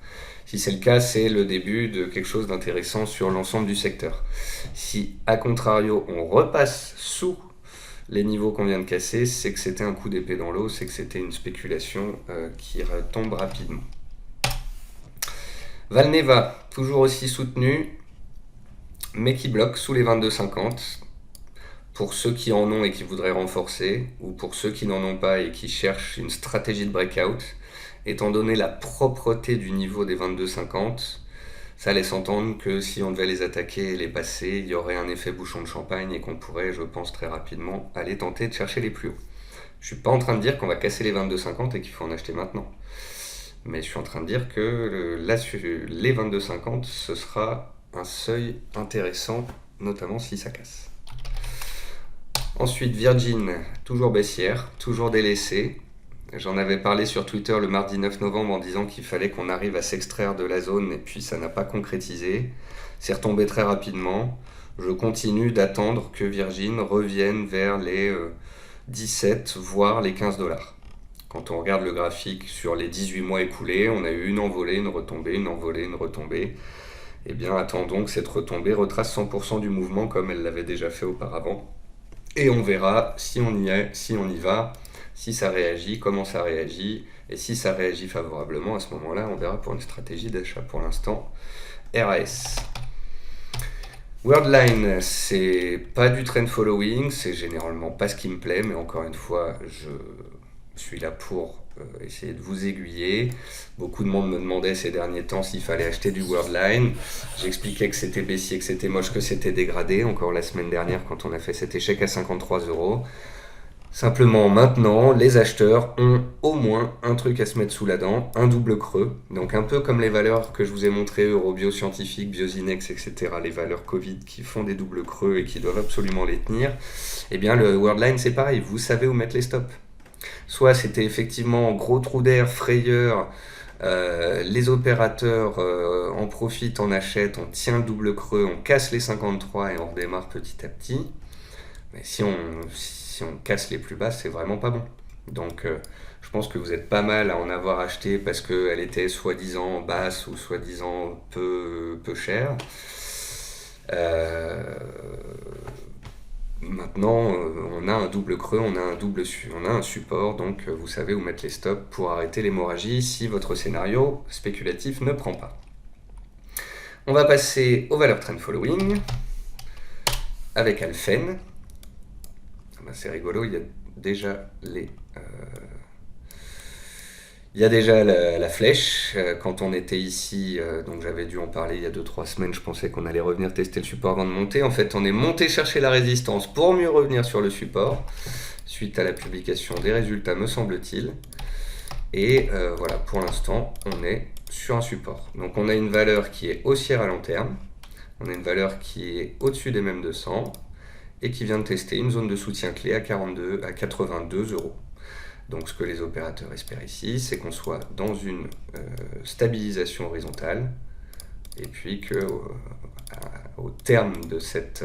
Si c'est le cas, c'est le début de quelque chose d'intéressant sur l'ensemble du secteur. Si, à contrario, on repasse sous les niveaux qu'on vient de casser, c'est que c'était un coup d'épée dans l'eau, c'est que c'était une spéculation qui retombe rapidement. Valneva, toujours aussi soutenu, mais qui bloque sous les 22,50. Pour ceux qui en ont et qui voudraient renforcer, ou pour ceux qui n'en ont pas et qui cherchent une stratégie de breakout, étant donné la propreté du niveau des 22,50, ça laisse entendre que si on devait les attaquer et les passer, il y aurait un effet bouchon de champagne et qu'on pourrait, je pense, très rapidement aller tenter de chercher les plus hauts. Je suis pas en train de dire qu'on va casser les 22,50 et qu'il faut en acheter maintenant. Mais je suis en train de dire que les 22,50, ce sera un seuil intéressant, notamment si ça casse. Ensuite, Virgin, toujours baissière, toujours délaissée. J'en avais parlé sur Twitter le mardi 9 novembre en disant qu'il fallait qu'on arrive à s'extraire de la zone et puis ça n'a pas concrétisé. C'est retombé très rapidement. Je continue d'attendre que Virgin revienne vers les 17 voire les 15 dollars. Quand on regarde le graphique sur les 18 mois écoulés, on a eu une envolée, une retombée, une envolée, une retombée. Eh bien, attendons que cette retombée retrace 100% du mouvement comme elle l'avait déjà fait auparavant. Et on verra si on y est, si on y va, si ça réagit, comment ça réagit. Et si ça réagit favorablement, à ce moment-là, on verra pour une stratégie d'achat. Pour l'instant, RAS. Worldline, c'est pas du trend following, c'est généralement pas ce qui me plaît, mais encore une fois, je suis là pour essayer de vous aiguiller. Beaucoup de monde me demandait ces derniers temps s'il fallait acheter du Worldline. J'expliquais que c'était baissier, que c'était moche, que c'était dégradé, encore la semaine dernière quand on a fait cet échec à 53 €. Simplement maintenant, les acheteurs ont au moins un truc à se mettre sous la dent, un double creux. Donc un peu comme les valeurs que je vous ai montrées, Eurobio Scientifique, Biosinex, etc., les valeurs Covid qui font des doubles creux et qui doivent absolument les tenir. Eh bien le Worldline c'est pareil, vous savez où mettre les stops. Soit c'était effectivement gros trou d'air, frayeur, les opérateurs en profitent, en achètent, on tient le double creux, on casse les 53 et on redémarre petit à petit. Mais si on casse les plus basses, c'est vraiment pas bon. Donc je pense que vous êtes pas mal à en avoir acheté parce qu'elle était soi-disant basse ou soi-disant peu chère. Maintenant, on a un double creux, on a un support, donc vous savez où mettre les stops pour arrêter l'hémorragie si votre scénario spéculatif ne prend pas. On va passer aux valeurs trend following avec Alphen. C'est rigolo, il y a déjà la flèche. Quand on était ici, donc j'avais dû en parler il y a 2-3 semaines, je pensais qu'on allait revenir tester le support avant de monter. En fait, on est monté chercher la résistance pour mieux revenir sur le support, suite à la publication des résultats, me semble-t-il. Et voilà, pour l'instant, on est sur un support. Donc on a une valeur qui est haussière à long terme, on a une valeur qui est au-dessus des mêmes 200, et qui vient de tester une zone de soutien clé à 82 €. Donc ce que les opérateurs espèrent ici, c'est qu'on soit dans une stabilisation horizontale, et puis qu'au terme de cette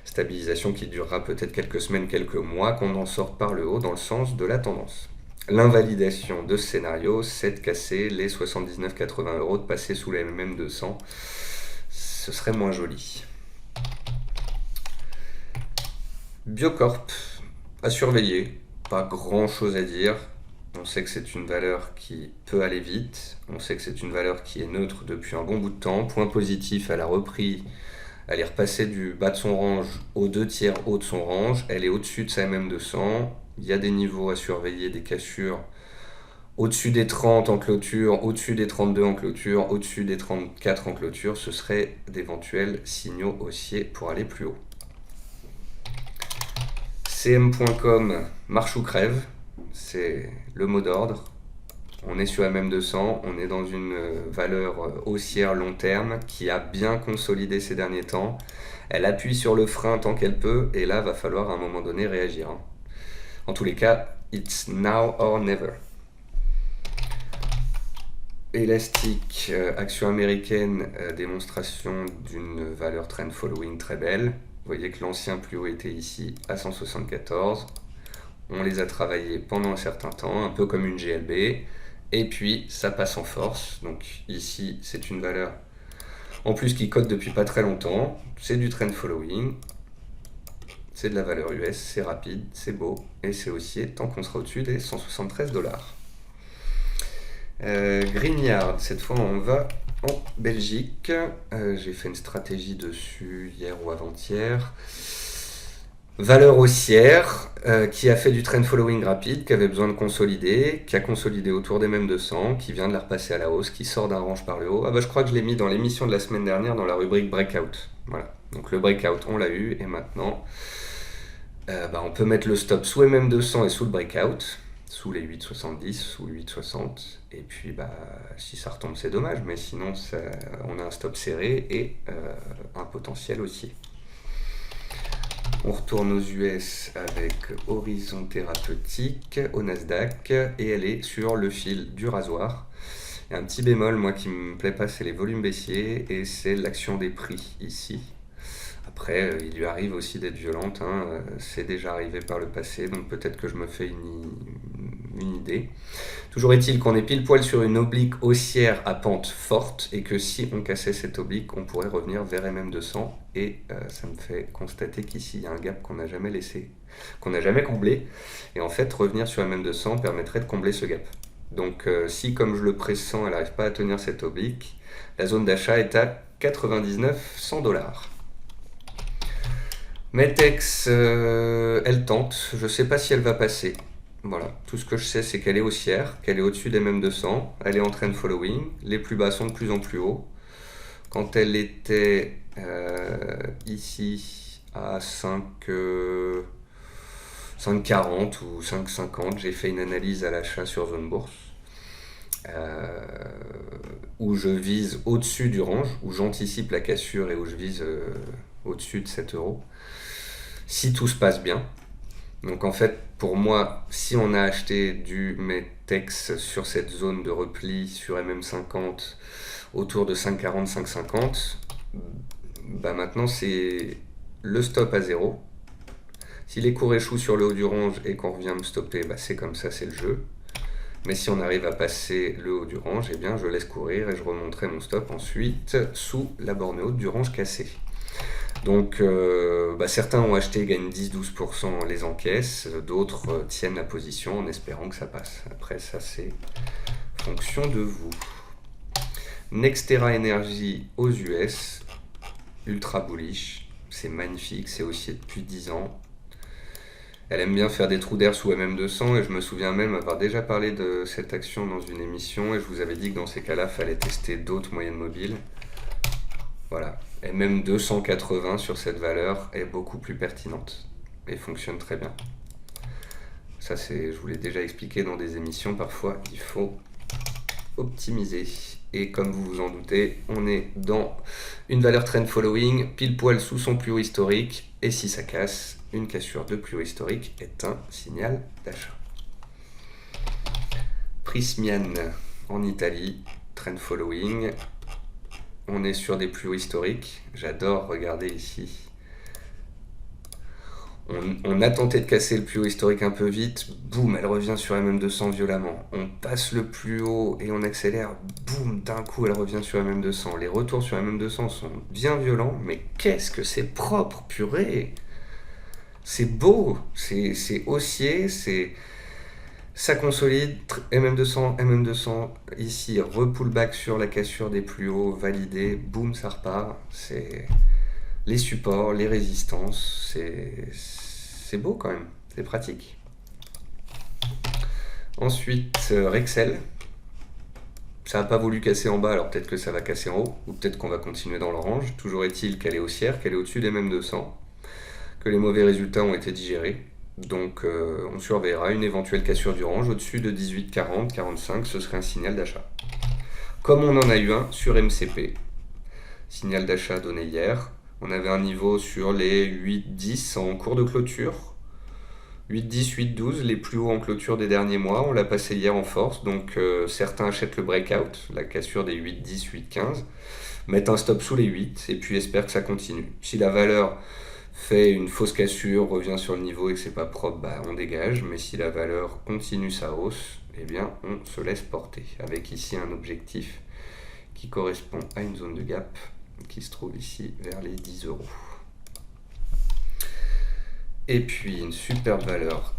stabilisation qui durera peut-être quelques semaines, quelques mois, qu'on en sorte par le haut dans le sens de la tendance. L'invalidation de ce scénario, c'est de casser les 79,80 €, de passer sous les mêmes 200. Ce serait moins joli. Biocorp, à surveiller, pas grand chose à dire. On sait que c'est une valeur qui peut aller vite, on sait que c'est une valeur qui est neutre depuis un bon bout de temps. Point positif, elle a repris, elle est repassée du bas de son range aux 2/3 haut de son range, elle est au-dessus de sa MM200, il y a des niveaux à surveiller, des cassures au-dessus des 30 en clôture, au-dessus des 32 en clôture, au-dessus des 34 en clôture, ce serait d'éventuels signaux haussiers pour aller plus haut. CM.com, marche ou crève, c'est le mot d'ordre. On est sur MM200, on est dans une valeur haussière long terme qui a bien consolidé ces derniers temps. Elle appuie sur le frein tant qu'elle peut, et là, va falloir à un moment donné réagir. En tous les cas, it's now or never. Elastic, action américaine, démonstration d'une valeur trend following très belle. Vous voyez que l'ancien plus haut était ici à 174. On les a travaillés pendant un certain temps, un peu comme une GLB. Et puis, ça passe en force. Donc ici, c'est une valeur en plus qui cote depuis pas très longtemps. C'est du trend following. C'est de la valeur US, c'est rapide, c'est beau et c'est haussier tant qu'on sera au-dessus des 173 $. Greenyard, cette fois on va en Belgique. J'ai fait une stratégie dessus hier ou avant-hier. Valeur haussière qui a fait du trend following rapide, qui avait besoin de consolider, qui a consolidé autour des mêmes 200, qui vient de la repasser à la hausse, qui sort d'un range par le haut. Ah bah je crois que je l'ai mis dans l'émission de la semaine dernière dans la rubrique breakout. Voilà, donc le breakout on l'a eu et maintenant on peut mettre le stop sous MM200 et sous le breakout, sous les 8,70, sous 8,60. Et puis si ça retombe c'est dommage, mais sinon on a un stop serré et un potentiel haussier. On retourne aux US avec Horizon Thérapeutique au Nasdaq et elle est sur le fil du rasoir. Et un petit bémol, moi qui me plaît pas, c'est les volumes baissiers et c'est l'action des prix ici. Après, il lui arrive aussi d'être violente, c'est déjà arrivé par le passé, donc peut-être que je me fais une idée. Toujours est-il qu'on est pile poil sur une oblique haussière à pente forte et que si on cassait cette oblique, on pourrait revenir vers MM200 et ça me fait constater qu'ici il y a un gap qu'on n'a jamais laissé, qu'on n'a jamais comblé et en fait revenir sur MM200 permettrait de combler ce gap. Donc si comme je le pressens, elle n'arrive pas à tenir cette oblique, la zone d'achat est à 99-100 $. Metex, elle tente, je ne sais pas si elle va passer. Voilà, tout ce que je sais c'est qu'elle est haussière, qu'elle est au-dessus des mêmes 200, elle est en trend following, les plus bas sont de plus en plus hauts. Quand elle était ici à 5,40 ou 5,50, j'ai fait une analyse à l'achat sur Zone Bourse. Où je vise au-dessus du range, où j'anticipe la cassure et où je vise au-dessus de 7 €. Si tout se passe bien. Donc en fait, pour moi, si on a acheté du Metex sur cette zone de repli sur MM50 autour de 5,40, 5,50, maintenant c'est le stop à 0. Si les cours échouent sur le haut du range et qu'on revient me stopper, c'est comme ça, c'est le jeu. Mais si on arrive à passer le haut du range, je laisse courir et je remonterai mon stop ensuite sous la borne haute du range cassé. Donc certains ont acheté, gagnent 10-12%, les encaissent, d'autres tiennent la position en espérant que ça passe. Après ça c'est fonction de vous. Nextera Energy aux US, ultra bullish, c'est magnifique, c'est haussier depuis 10 ans. Elle aime bien faire des trous d'air sous MM200 et je me souviens même avoir déjà parlé de cette action dans une émission et je vous avais dit que dans ces cas-là, il fallait tester d'autres moyennes mobiles. Voilà, MM280 sur cette valeur est beaucoup plus pertinente et fonctionne très bien. Ça, je vous l'ai déjà expliqué dans des émissions, parfois il faut optimiser. Et comme vous vous en doutez, on est dans une valeur trend following, pile poil sous son plus haut historique, et si ça casse, une cassure de plus haut historique est un signal d'achat. Prismian en Italie, trend following, on est sur des plus hauts historiques, j'adore regarder ici. On a tenté de casser le plus haut historique un peu vite, boum, elle revient sur MM200 violemment. On passe le plus haut et on accélère, boum, d'un coup elle revient sur MM200. Les retours sur MM200 sont bien violents, mais qu'est-ce que c'est propre, purée! C'est beau, c'est haussier, ça consolide, MM200, ici, repullback sur la cassure des plus hauts, validé, boum, ça repart. C'est les supports, les résistances, c'est beau quand même, c'est pratique. Ensuite, Rexel, ça n'a pas voulu casser en bas, alors peut-être que ça va casser en haut, ou peut-être qu'on va continuer dans l'orange. Toujours est-il qu'elle est haussière, qu'elle est au-dessus des MM200, que les mauvais résultats ont été digérés. Donc on surveillera une éventuelle cassure du range au-dessus de 18, 40, 45, ce serait un signal d'achat. Comme on en a eu un sur MCP, signal d'achat donné hier, on avait un niveau sur les 8-10 en cours de clôture, 8-10, 8-12, les plus hauts en clôture des derniers mois, on l'a passé hier en force, donc certains achètent le breakout, la cassure des 8-10, 8-15, mettent un stop sous les 8 et puis espèrent que ça continue. Si la valeur fait une fausse cassure, revient sur le niveau et que c'est pas propre, bah on dégage. Mais si la valeur continue sa hausse, eh bien on se laisse porter. Avec ici un objectif qui correspond à une zone de gap qui se trouve ici vers les 10 euros. Et puis une superbe valeur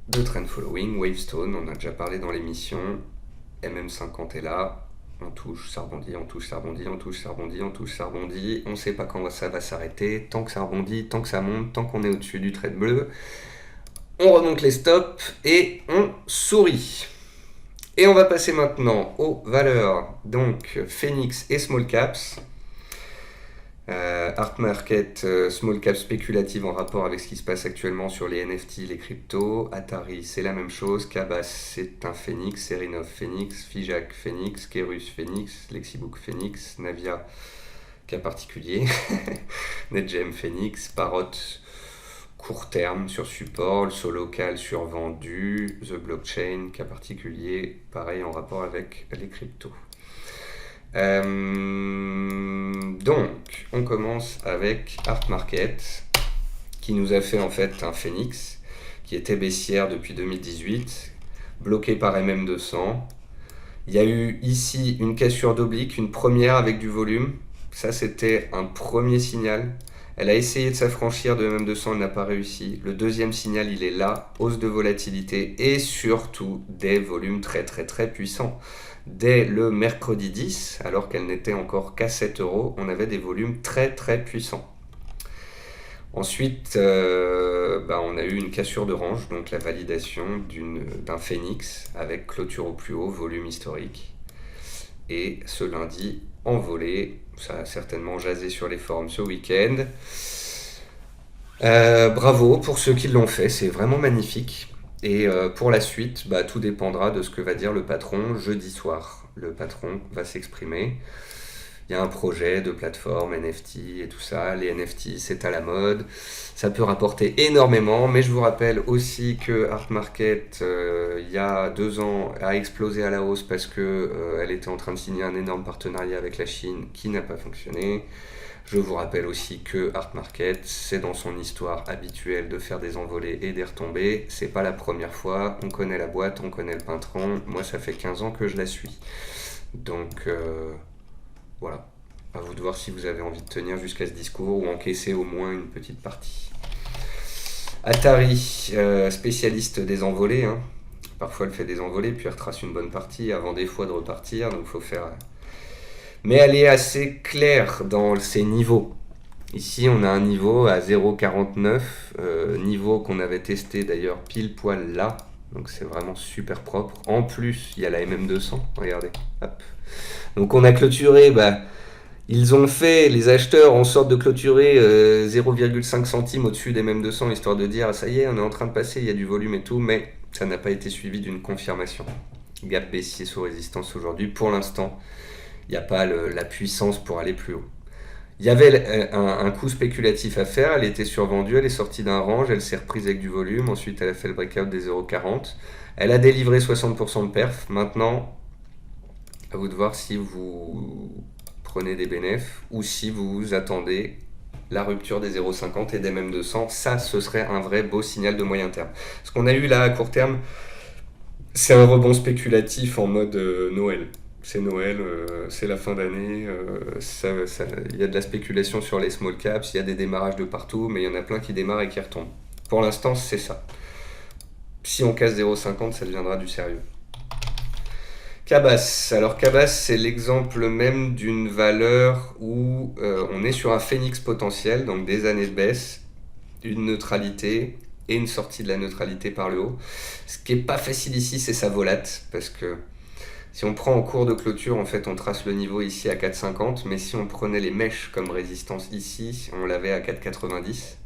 de trend following, Wavestone, on a déjà parlé dans l'émission. MM50 est là, on touche, ça rebondit, on touche, ça rebondit, on touche, ça rebondit, on touche, ça rebondit. On ne sait pas quand ça va s'arrêter, tant que ça rebondit, tant que ça monte, tant qu'on est au-dessus du trait bleu. On remonte les stops et on sourit. Et on va passer maintenant aux valeurs, donc Phoenix et Small Caps. Art Market, small cap spéculative en rapport avec ce qui se passe actuellement sur les NFT, les cryptos. Atari, c'est la même chose. Cabas, c'est un Phoenix. Serinov, Phoenix. Fijac, Phoenix. Kerus, Phoenix. Lexibook, Phoenix. Navia, cas particulier. NetGem, Phoenix. Parrot, court terme sur support. Le Solocal, survendu. The Blockchain, cas particulier. Pareil en rapport avec les cryptos. Donc, on commence avec Art Market, qui nous a fait en fait un Phoenix, qui était baissière depuis 2018, bloqué par MM200. Il y a eu ici une cassure d'oblique, une première avec du volume. Ça, c'était un premier signal. Elle a essayé de s'affranchir de MM200, elle n'a pas réussi. Le deuxième signal, il est là, hausse de volatilité et surtout des volumes très très très puissants. Dès le mercredi 10, alors qu'elle n'était encore qu'à 7 euros, on avait des volumes très très puissants. Ensuite, on a eu une cassure de range, donc la validation d'un Phoenix avec clôture au plus haut, volume historique. Et ce lundi, envolé, ça a certainement jasé sur les forums ce week-end. Bravo pour ceux qui l'ont fait, c'est vraiment magnifique. Et pour la suite, tout dépendra de ce que va dire le patron jeudi soir. Le patron va s'exprimer. Il y a un projet de plateforme NFT et tout ça. Les NFT, c'est à la mode. Ça peut rapporter énormément. Mais je vous rappelle aussi que Art Market, il y a 2 ans, a explosé à la hausse parce qu'elle était en train de signer un énorme partenariat avec la Chine qui n'a pas fonctionné. Je vous rappelle aussi que Art Market, c'est dans son histoire habituelle de faire des envolées et des retombées. C'est pas la première fois. On connaît la boîte, on connaît le patron. Moi, ça fait 15 ans que je la suis. Donc, voilà. À vous de voir si vous avez envie de tenir jusqu'à ce discours ou encaisser au moins une petite partie. Atari, spécialiste des envolées. Parfois, elle fait des envolées, puis elle retrace une bonne partie avant des fois de repartir. Donc, il faut faire... Mais elle est assez claire dans ses niveaux. Ici, on a un niveau à 0,49, niveau qu'on avait testé d'ailleurs pile poil là. Donc c'est vraiment super propre. En plus, il y a la MM200, regardez. Hop. Donc on a clôturé, ils ont fait, les acheteurs, en sorte de clôturer 0,5 centimes au-dessus des MM200, histoire de dire, ça y est, on est en train de passer, il y a du volume et tout, mais ça n'a pas été suivi d'une confirmation. Gap baissier sous résistance aujourd'hui, pour l'instant. Il n'y a pas la puissance pour aller plus haut. Il y avait un coup spéculatif à faire, elle était survendue, elle est sortie d'un range, elle s'est reprise avec du volume, ensuite elle a fait le breakout des 0,40. Elle a délivré 60% de perf. Maintenant, à vous de voir si vous prenez des bénéfices ou si vous attendez la rupture des 0,50 et des mêmes 200. Ça, ce serait un vrai beau signal de moyen terme. Ce qu'on a eu là à court terme, c'est un rebond spéculatif en mode Noël. C'est Noël, c'est la fin d'année, il y a de la spéculation sur les small caps, il y a des démarrages de partout, mais il y en a plein qui démarrent et qui retombent. Pour l'instant, c'est ça. Si on casse 0,50, ça deviendra du sérieux. Cabas. Alors Cabas, c'est l'exemple même d'une valeur où on est sur un phénix potentiel, donc des années de baisse, une neutralité et une sortie de la neutralité par le haut. Ce qui n'est pas facile ici, c'est sa volate, parce que si on prend en cours de clôture, en fait, on trace le niveau ici à 4,50, mais si on prenait les mèches comme résistance ici, on l'avait à 4,90.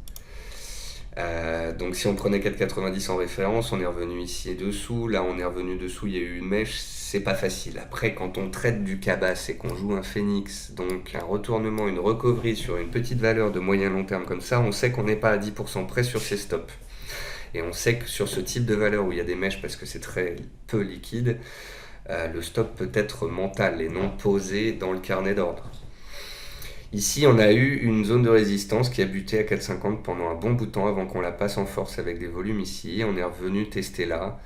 Donc si on prenait 4,90 en référence, on est revenu ici et dessous. Là, on est revenu dessous, il y a eu une mèche. C'est pas facile. Après, quand on traite du cabas et qu'on joue un phénix, donc un retournement, une recovery sur une petite valeur de moyen long terme comme ça, on sait qu'on n'est pas à 10% près sur ses stops. Et on sait que sur ce type de valeur où il y a des mèches parce que c'est très peu liquide, le stop peut être mental et non posé dans le carnet d'ordre. Ici, on a eu une zone de résistance qui a buté à 4,50 pendant un bon bout de temps avant qu'on la passe en force avec des volumes ici. On est revenu tester là.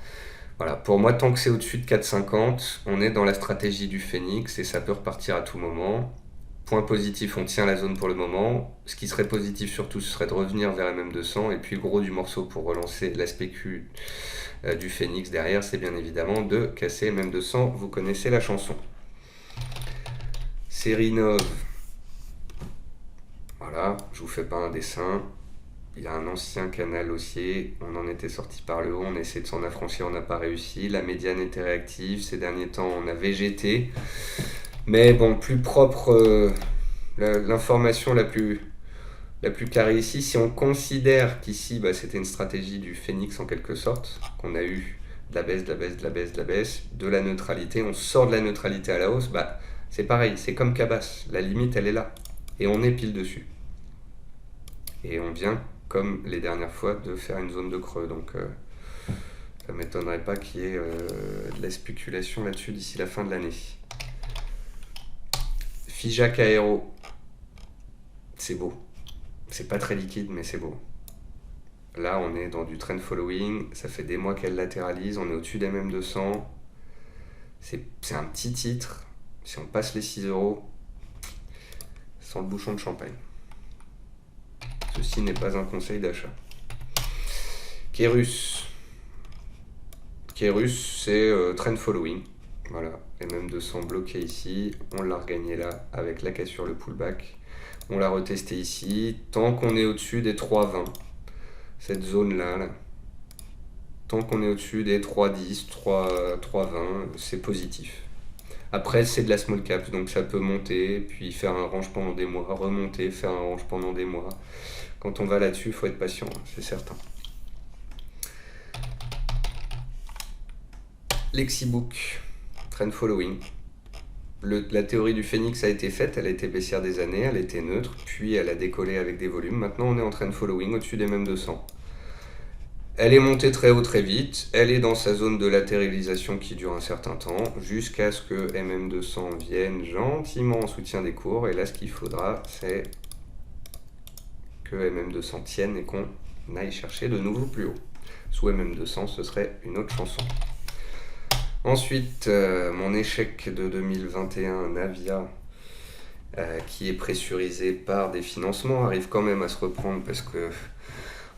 Voilà, pour moi, tant que c'est au-dessus de 4,50, on est dans la stratégie du Phoenix et ça peut repartir à tout moment. Point positif, on tient la zone pour le moment. Ce qui serait positif surtout, ce serait de revenir vers MM200. Et puis le gros du morceau pour relancer la spécu du Phoenix derrière, c'est bien évidemment de casser MM200. Vous connaissez la chanson. Série Nov. Voilà, je vous fais pas un dessin. Il y a un ancien canal haussier, on en était sorti par le haut, on essaie de s'en affranchir, on n'a pas réussi. La médiane était réactive, ces derniers temps on a végété. Mais bon, plus propre, l'information la plus carrée ici, si on considère qu'ici c'était une stratégie du Phoenix en quelque sorte, qu'on a eu de la baisse, de la baisse, de la baisse, de la baisse, de la neutralité, on sort de la neutralité à la hausse, c'est pareil, c'est comme Cabas, la limite elle est là, et on est pile dessus. Et on vient, comme les dernières fois, de faire une zone de creux, donc ça ne m'étonnerait pas qu'il y ait de la spéculation là-dessus d'ici la fin de l'année. Figeac Aéro, c'est beau. C'est pas très liquide, mais c'est beau. Là, on est dans du trend following. Ça fait des mois qu'elle latéralise. On est au-dessus des MM200. C'est un petit titre. Si on passe les 6 euros, sans le bouchon de champagne. Ceci n'est pas un conseil d'achat. Kérus. Kérus, c'est trend following. Voilà. MM200 bloqué ici. On l'a regagné là avec la cassure, le pullback. On l'a retesté ici. Tant qu'on est au-dessus des 3,20, cette zone-là, tant qu'on est au-dessus des 3,10, 3,20, c'est positif. Après, c'est de la small cap, donc ça peut monter, puis faire un range pendant des mois, remonter, faire un range pendant des mois. Quand on va là-dessus, il faut être patient, c'est certain. Lexibook, trend following. La théorie du Phoenix a été faite, elle a été baissière des années, elle était neutre, puis elle a décollé avec des volumes. Maintenant, on est en trend following au-dessus des mêmes 200. Elle est montée très haut très vite, elle est dans sa zone de latéralisation qui dure un certain temps, jusqu'à ce que MM200 vienne gentiment en soutien des cours. Et là, ce qu'il faudra, c'est que MM200 tienne et qu'on aille chercher de nouveau plus haut. Sous MM200, ce serait une autre chanson. Ensuite, mon échec de 2021, Navia, qui est pressurisé par des financements, arrive quand même à se reprendre parce que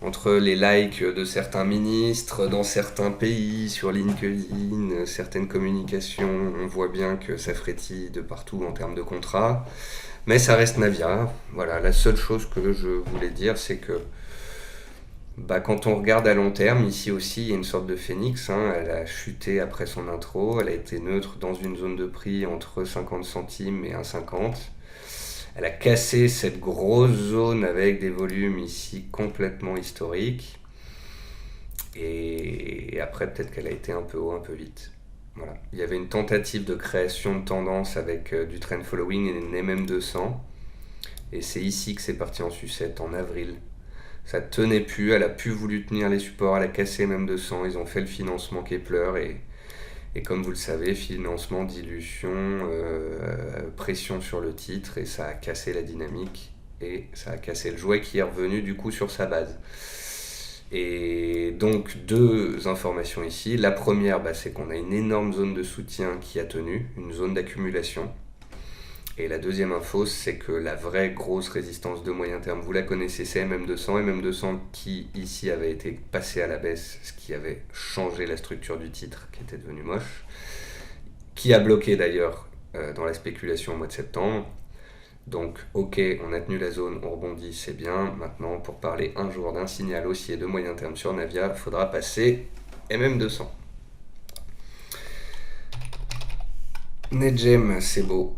entre les likes de certains ministres dans certains pays, sur LinkedIn, certaines communications, on voit bien que ça frétille de partout en termes de contrats. Mais ça reste Navia. Voilà, la seule chose que je voulais dire, c'est que quand on regarde à long terme, ici aussi, il y a une sorte de phénix. Elle a chuté après son intro, elle a été neutre dans une zone de prix entre 50 centimes et 1,50. Elle a cassé cette grosse zone avec des volumes ici complètement historiques. Et après, peut-être qu'elle a été un peu haut, un peu vite. Voilà. Il y avait une tentative de création de tendance avec du trend following et une MM200. Et c'est ici que c'est parti en sucette, en avril. Ça tenait plus, elle a plus voulu tenir les supports, elle a cassé MM200, ils ont fait le financement Kepler et comme vous le savez, financement, dilution, pression sur le titre et ça a cassé la dynamique et ça a cassé le jouet qui est revenu du coup sur sa base. Et donc deux informations ici. La première, c'est qu'on a une énorme zone de soutien qui a tenu, une zone d'accumulation. Et la deuxième info, c'est que la vraie grosse résistance de moyen terme, vous la connaissez, c'est MM200. MM200 qui ici avait été passé à la baisse, ce qui avait changé la structure du titre, qui était devenu moche, qui a bloqué d'ailleurs dans la spéculation au mois de septembre. Donc ok, on a tenu la zone, on rebondit, c'est bien. Maintenant, pour parler un jour d'un signal haussier de moyen terme sur Navia, il faudra passer MM200. Nedgem, c'est beau.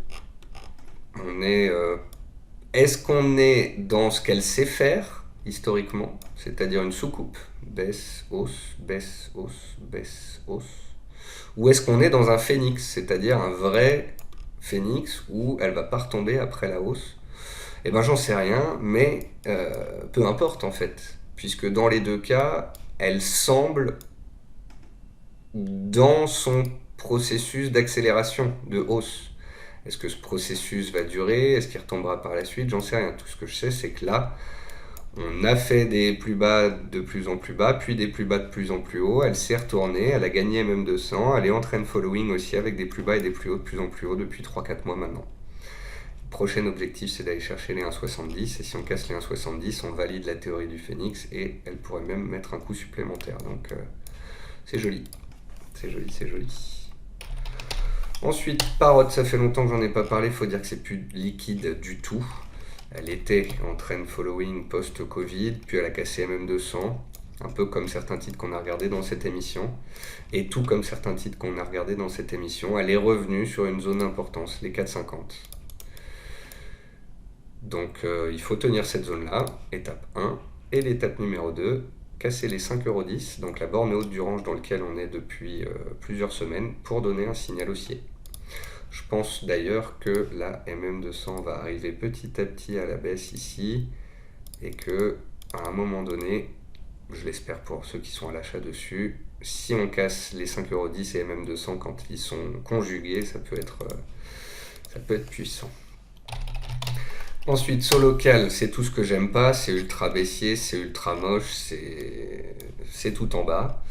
Est-ce qu'on est dans ce qu'elle sait faire historiquement, c'est-à-dire une soucoupe, baisse, hausse, baisse, hausse, baisse, hausse, ou est-ce qu'on est dans un phénix, c'est-à-dire un vrai phénix où elle va pas retomber après la hausse? Eh ben j'en sais rien, mais peu importe en fait, puisque dans les deux cas, elle semble dans son processus d'accélération de hausse. Est-ce que ce processus va durer? Est-ce qu'il retombera par la suite? J'en sais rien. Tout ce que je sais, c'est que là, on a fait des plus bas de plus en plus bas, puis des plus bas de plus en plus haut. Elle s'est retournée, elle a gagné MM200, elle est en trend following aussi avec des plus bas et des plus hauts de plus en plus haut depuis 3-4 mois maintenant. Prochain objectif, c'est d'aller chercher les 1,70, et si on casse les 1,70, on valide la théorie du phénix, et elle pourrait même mettre un coup supplémentaire. Donc c'est joli, c'est joli, c'est joli. Ensuite, Parrot, ça fait longtemps que j'en ai pas parlé, il faut dire que c'est plus liquide du tout. Elle était en trend following post-Covid, puis elle a cassé MM200, un peu comme certains titres qu'on a regardés dans cette émission, et tout comme certains titres qu'on a regardés dans cette émission, elle est revenue sur une zone d'importance, les 4,50. Donc il faut tenir cette zone-là, étape 1, et l'étape numéro 2, casser les 5,10€, donc la borne haute du range dans lequel on est depuis plusieurs semaines, pour donner un signal haussier. Je pense d'ailleurs que la MM200 va arriver petit à petit à la baisse ici et que à un moment donné, je l'espère pour ceux qui sont à l'achat dessus, si on casse les 5,10€ et MM200 quand ils sont conjugués, ça peut être puissant. Ensuite, sur local, c'est tout ce que j'aime pas, c'est ultra baissier, c'est ultra moche, c'est tout en bas.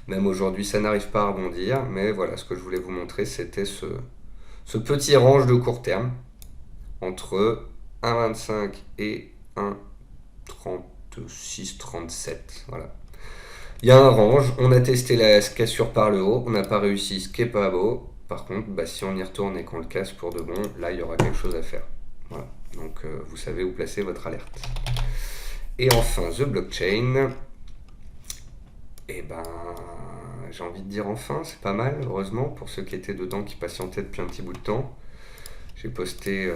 Même aujourd'hui, ça n'arrive pas à rebondir, mais voilà, ce que je voulais vous montrer, c'était ce petit range de court terme entre 1,25 et 1,36, 37. Voilà. Il y a un range, on a testé la cassure par le haut, on n'a pas réussi, ce qui n'est pas beau. Par contre, si on y retourne et qu'on le casse pour de bon, là, il y aura quelque chose à faire. Voilà. Donc, vous savez où placer votre alerte. Et enfin, The Blockchain. Et j'ai envie de dire enfin, c'est pas mal, heureusement, pour ceux qui étaient dedans, qui patientaient depuis un petit bout de temps. J'ai posté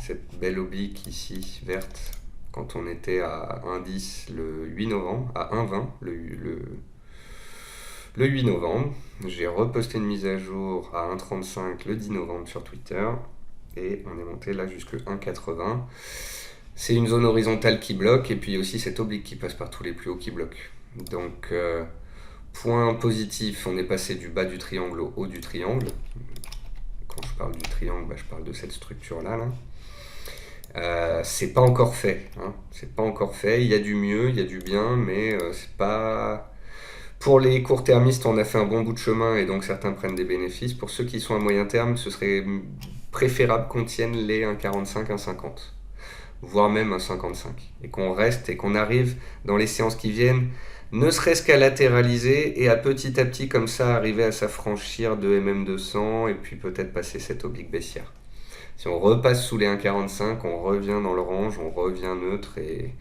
cette belle oblique ici, verte, quand on était à 1,10 le 8 novembre, à 1,20 le 8 novembre. J'ai reposté une mise à jour à 1,35 le 10 novembre sur Twitter, et on est monté là jusqu'à 1,80. C'est une zone horizontale qui bloque, et puis aussi cette oblique qui passe par tous les plus hauts qui bloquent. Donc, point positif, on est passé du bas du triangle au haut du triangle. Quand je parle du triangle, je parle de cette structure-là. C'est pas encore fait. C'est pas encore fait. Il y a du mieux, il y a du bien, mais c'est pas... Pour les court-termistes, on a fait un bon bout de chemin et donc certains prennent des bénéfices. Pour ceux qui sont à moyen terme, ce serait préférable qu'on tienne les 1,45, 1,50, voire même 1,55. Et qu'on reste et qu'on arrive dans les séances qui viennent, ne serait-ce qu'à latéraliser et à petit comme ça arriver à s'affranchir de MM200 et puis peut-être passer cette oblique baissière. Si on repasse sous les 1,45, on revient dans le range, on revient neutre et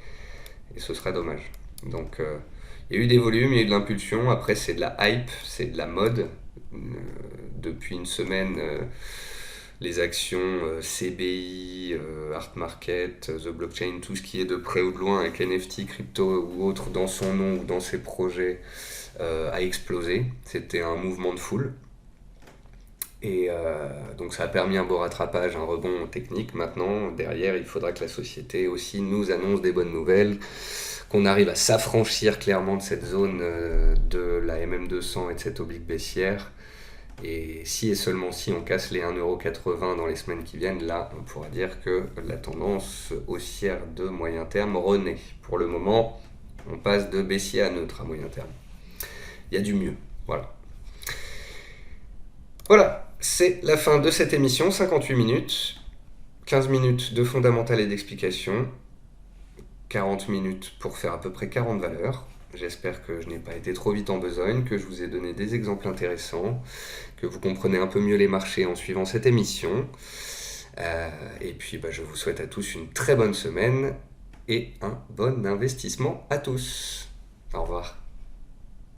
ce serait dommage. Donc il y a eu des volumes, il y a eu de l'impulsion, après c'est de la hype, c'est de la mode. Depuis une semaine, les actions CBI, Art Market, The Blockchain, tout ce qui est de près ou de loin avec NFT, crypto ou autre dans son nom ou dans ses projets a explosé. C'était un mouvement de foule. Et donc ça a permis un beau rattrapage, un rebond technique. Maintenant, derrière, il faudra que la société aussi nous annonce des bonnes nouvelles, qu'on arrive à s'affranchir clairement de cette zone de la MM200 et de cette oblique baissière. Et si et seulement si on casse les 1,80€ dans les semaines qui viennent, là, on pourra dire que la tendance haussière de moyen terme renaît. Pour le moment, on passe de baissier à neutre à moyen terme. Il y a du mieux, voilà. Voilà, c'est la fin de cette émission, 58 minutes, 15 minutes de fondamental et d'explication, 40 minutes pour faire à peu près 40 valeurs. J'espère que je n'ai pas été trop vite en besogne, que je vous ai donné des exemples intéressants, que vous comprenez un peu mieux les marchés en suivant cette émission. Et puis je vous souhaite à tous une très bonne semaine et un bon investissement à tous. Au revoir.